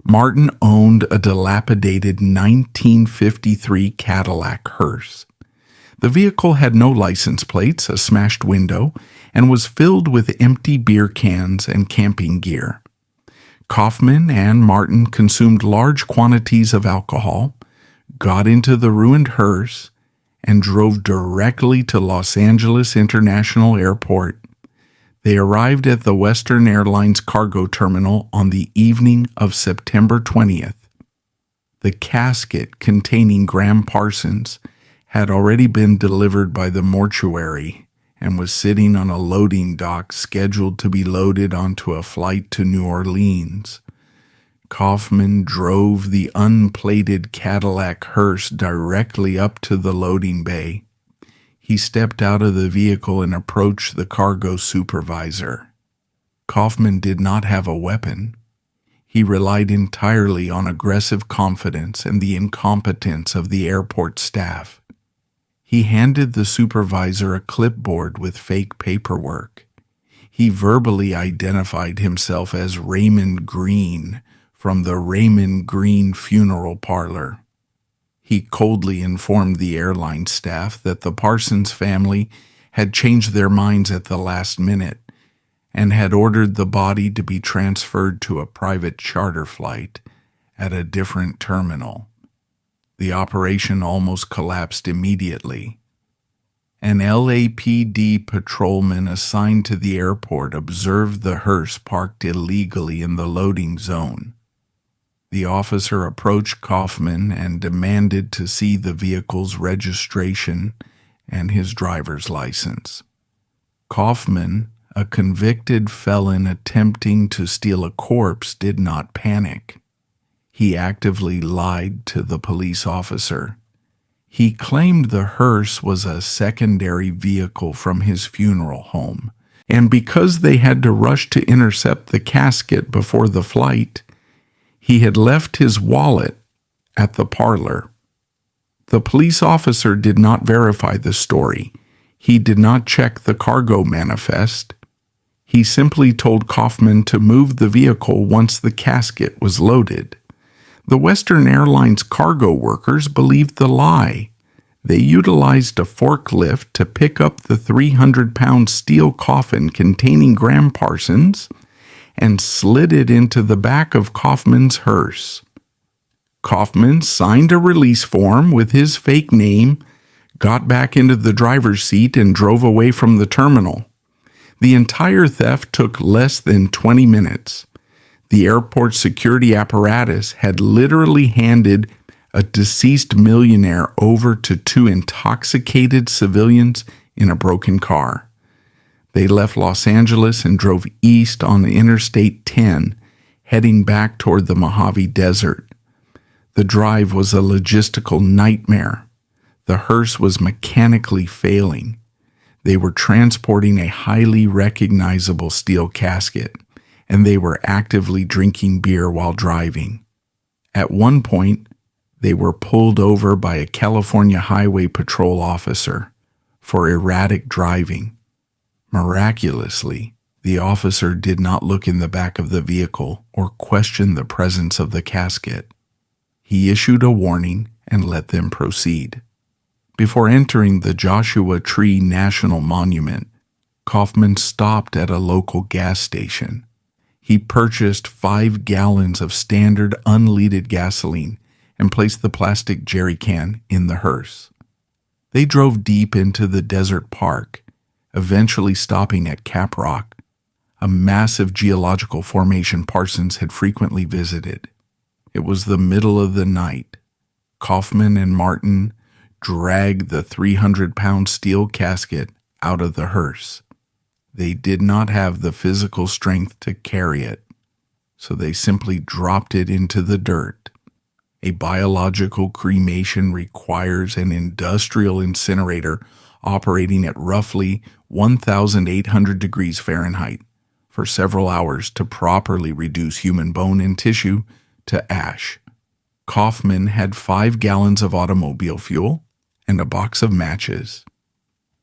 Martin owned a dilapidated 1953 Cadillac hearse. The vehicle had no license plates, a smashed window, and was filled with empty beer cans and camping gear. Kaufman and Martin consumed large quantities of alcohol, got into the ruined hearse, and drove directly to Los Angeles International Airport. They arrived at the Western Airlines cargo terminal on the evening of September 20th. The casket containing Gram Parsons had already been delivered by the mortuary and was sitting on a loading dock scheduled to be loaded onto a flight to New Orleans. Kaufman drove the unplated Cadillac hearse directly up to the loading bay. He stepped out of the vehicle and approached the cargo supervisor. Kaufman did not have a weapon. He relied entirely on aggressive confidence and the incompetence of the airport staff. He handed the supervisor a clipboard with fake paperwork. He verbally identified himself as Raymond Green from the Raymond Green Funeral Parlor. He coldly informed the airline staff that the Parsons family had changed their minds at the last minute and had ordered the body to be transferred to a private charter flight at a different terminal. The operation almost collapsed immediately. An LAPD patrolman assigned to the airport observed the hearse parked illegally in the loading zone. The officer approached Kaufman and demanded to see the vehicle's registration and his driver's license. Kaufman, a convicted felon attempting to steal a corpse, did not panic. He actively lied to the police officer. He claimed the hearse was a secondary vehicle from his funeral home, and because they had to rush to intercept the casket before the flight, he had left his wallet at the parlor. The police officer did not verify the story. He did not check the cargo manifest. He simply told Kaufman to move the vehicle once the casket was loaded. The Western Airlines cargo workers believed the lie. They utilized a forklift to pick up the 300-pound steel coffin containing Gram Parsons and slid it into the back of Kaufman's hearse. Kaufman signed a release form with his fake name, got back into the driver's seat, and drove away from the terminal. The entire theft took less than 20 minutes. The airport security apparatus had literally handed a deceased millionaire over to two intoxicated civilians in a broken car. They left Los Angeles and drove east on Interstate 10, heading back toward the Mojave Desert. The drive was a logistical nightmare. The hearse was mechanically failing. They were transporting a highly recognizable steel casket, and they were actively drinking beer while driving. At one point, they were pulled over by a California Highway Patrol officer for erratic driving. Miraculously, the officer did not look in the back of the vehicle or question the presence of the casket. He issued a warning and let them proceed. Before entering the Joshua Tree National Monument, Kaufman stopped at a local gas station. He purchased 5 gallons of standard unleaded gasoline and placed the plastic jerry can in the hearse. They drove deep into the desert park, eventually stopping at Cap Rock, a massive geological formation Parsons had frequently visited. It was the middle of the night. Kaufman and Martin dragged the 300-pound steel casket out of the hearse. They did not have the physical strength to carry it, so they simply dropped it into the dirt. A biological cremation requires an industrial incinerator operating at roughly 1,800 degrees Fahrenheit for several hours to properly reduce human bone and tissue to ash. Kaufman had 5 gallons of automobile fuel and a box of matches.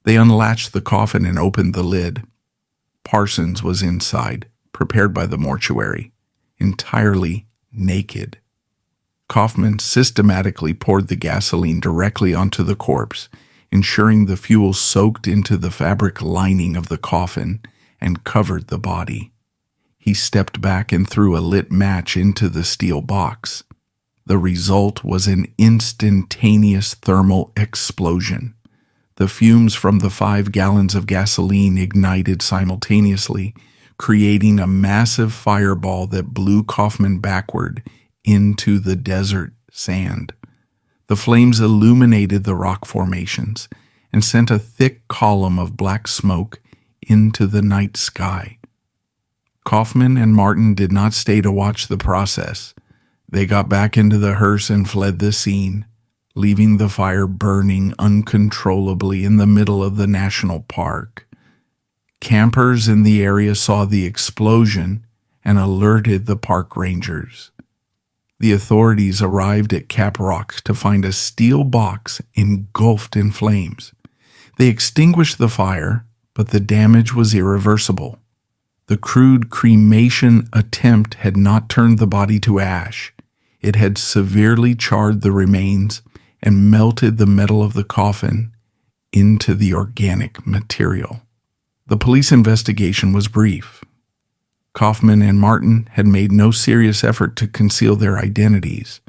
They unlatched the coffin and opened the lid. Parsons was inside, prepared by the mortuary, entirely naked. Kaufman systematically poured the gasoline directly onto the corpse, ensuring the fuel soaked into the fabric lining of the coffin and covered the body. He stepped back and threw a lit match into the steel box. The result was an instantaneous thermal explosion. The fumes from the 5 gallons of gasoline ignited simultaneously, creating a massive fireball that blew Kaufman backward into the desert sand. The flames illuminated the rock formations and sent a thick column of black smoke into the night sky. Kaufman and Martin did not stay to watch the process. They got back into the hearse and fled the scene, leaving the fire burning uncontrollably in the middle of the national park. Campers in the area saw the explosion and alerted the park rangers. The authorities arrived at Cap Rock to find a steel box engulfed in flames. They extinguished the fire, but the damage was irreversible. The crude cremation attempt had not turned the body to ash. It had severely charred the remains and melted the metal of the coffin into the organic material. The police investigation was brief. Kaufman and Martin had made no serious effort to conceal their identities.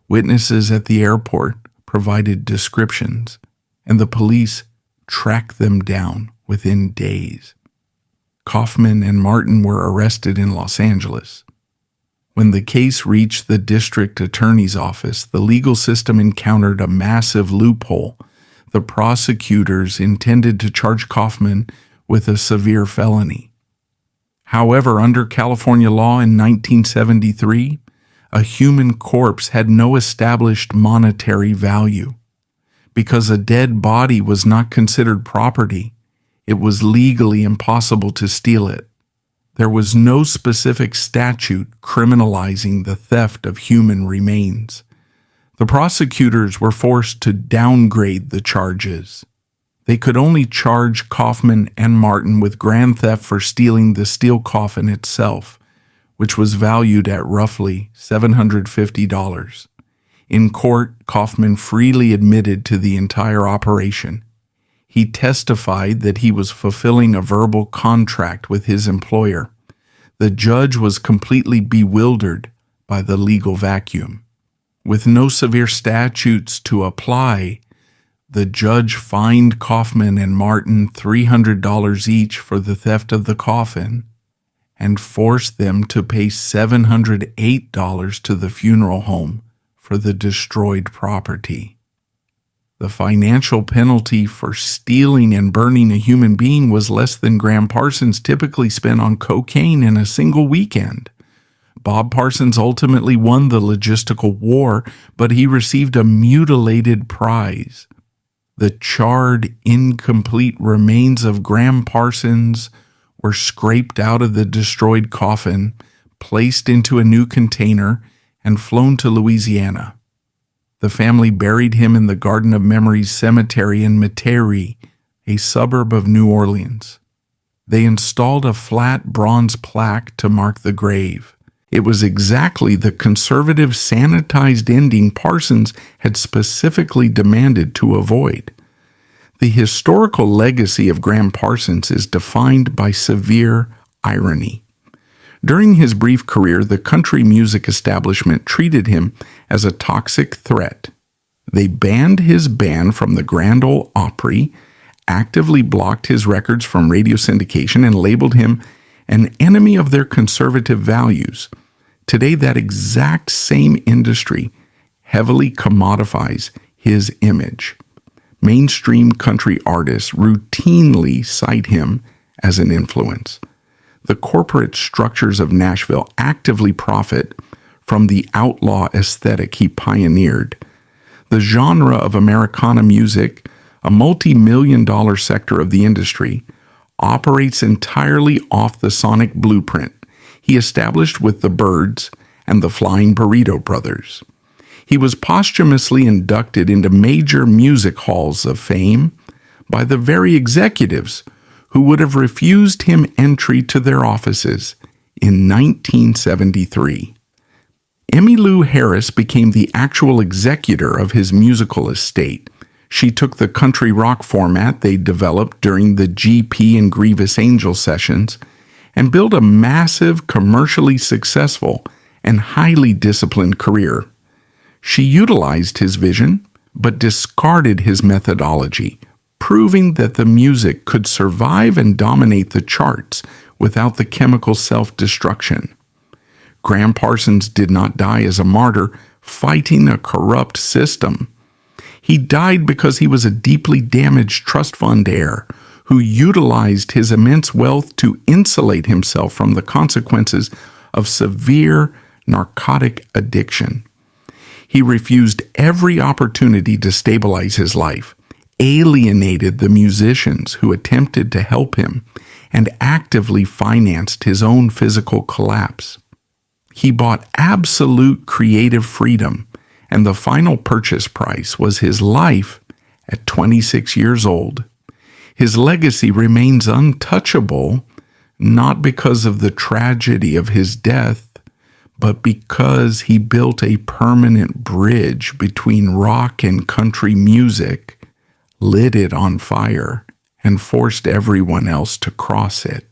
Witnesses at the airport provided descriptions, and the police tracked them down within days. Kaufman and Martin were arrested in Los Angeles. When the case reached the district attorney's office, the legal system encountered a massive loophole. The prosecutors intended to charge Kaufman with a severe felony. However, under California law in 1973, a human corpse had no established monetary value. Because a dead body was not considered property, it was legally impossible to steal it. There was no specific statute criminalizing the theft of human remains. The prosecutors were forced to downgrade the charges. They could only charge Kaufman and Martin with grand theft for stealing the steel coffin itself, which was valued at roughly $750. In court, Kaufman freely admitted to the entire operation. He testified that he was fulfilling a verbal contract with his employer. The judge was completely bewildered by the legal vacuum. With no severe statutes to apply, the judge fined Kaufman and Martin $300 each for the theft of the coffin and forced them to pay $708 to the funeral home for the destroyed property. The financial penalty for stealing and burning a human being was less than Gram Parsons typically spent on cocaine in a single weekend. Bob Parsons ultimately won the logistical war, but he received a mutilated prize. The charred, incomplete remains of Gram Parsons were scraped out of the destroyed coffin, placed into a new container, and flown to Louisiana. The family buried him in the Garden of Memories Cemetery in Metairie, a suburb of New Orleans. They installed a flat bronze plaque to mark the grave. It was exactly the conservative, sanitized ending Parsons had specifically demanded to avoid. The historical legacy of Gram Parsons is defined by severe irony. During his brief career, the country music establishment treated him as a toxic threat. They banned his band from the Grand Ole Opry, actively blocked his records from radio syndication, and labeled him an enemy of their conservative values. Today, that exact same industry heavily commodifies his image. Mainstream country artists routinely cite him as an influence. The corporate structures of Nashville actively profit from the outlaw aesthetic he pioneered. The genre of Americana music, a multi-million-dollar sector of the industry, operates entirely off the sonic blueprint he established with the Byrds and the Flying Burrito Brothers. He was posthumously inducted into major music halls of fame by the very executives who would have refused him entry to their offices in 1973. Emmylou Harris became the actual executor of his musical estate. She took the country rock format they developed during the GP and Grievous Angel sessions and built a massive, commercially successful, and highly disciplined career. She utilized his vision, but discarded his methodology, proving that the music could survive and dominate the charts without the chemical self-destruction. Gram Parsons did not die as a martyr fighting a corrupt system. He died because he was a deeply damaged trust fund heir who utilized his immense wealth to insulate himself from the consequences of severe narcotic addiction. He refused every opportunity to stabilize his life, alienated the musicians who attempted to help him, and actively financed his own physical collapse. He bought absolute creative freedom, and the final purchase price was his life at 26 years old. His legacy remains untouchable, not because of the tragedy of his death, but because he built a permanent bridge between rock and country music, lit it on fire, and forced everyone else to cross it.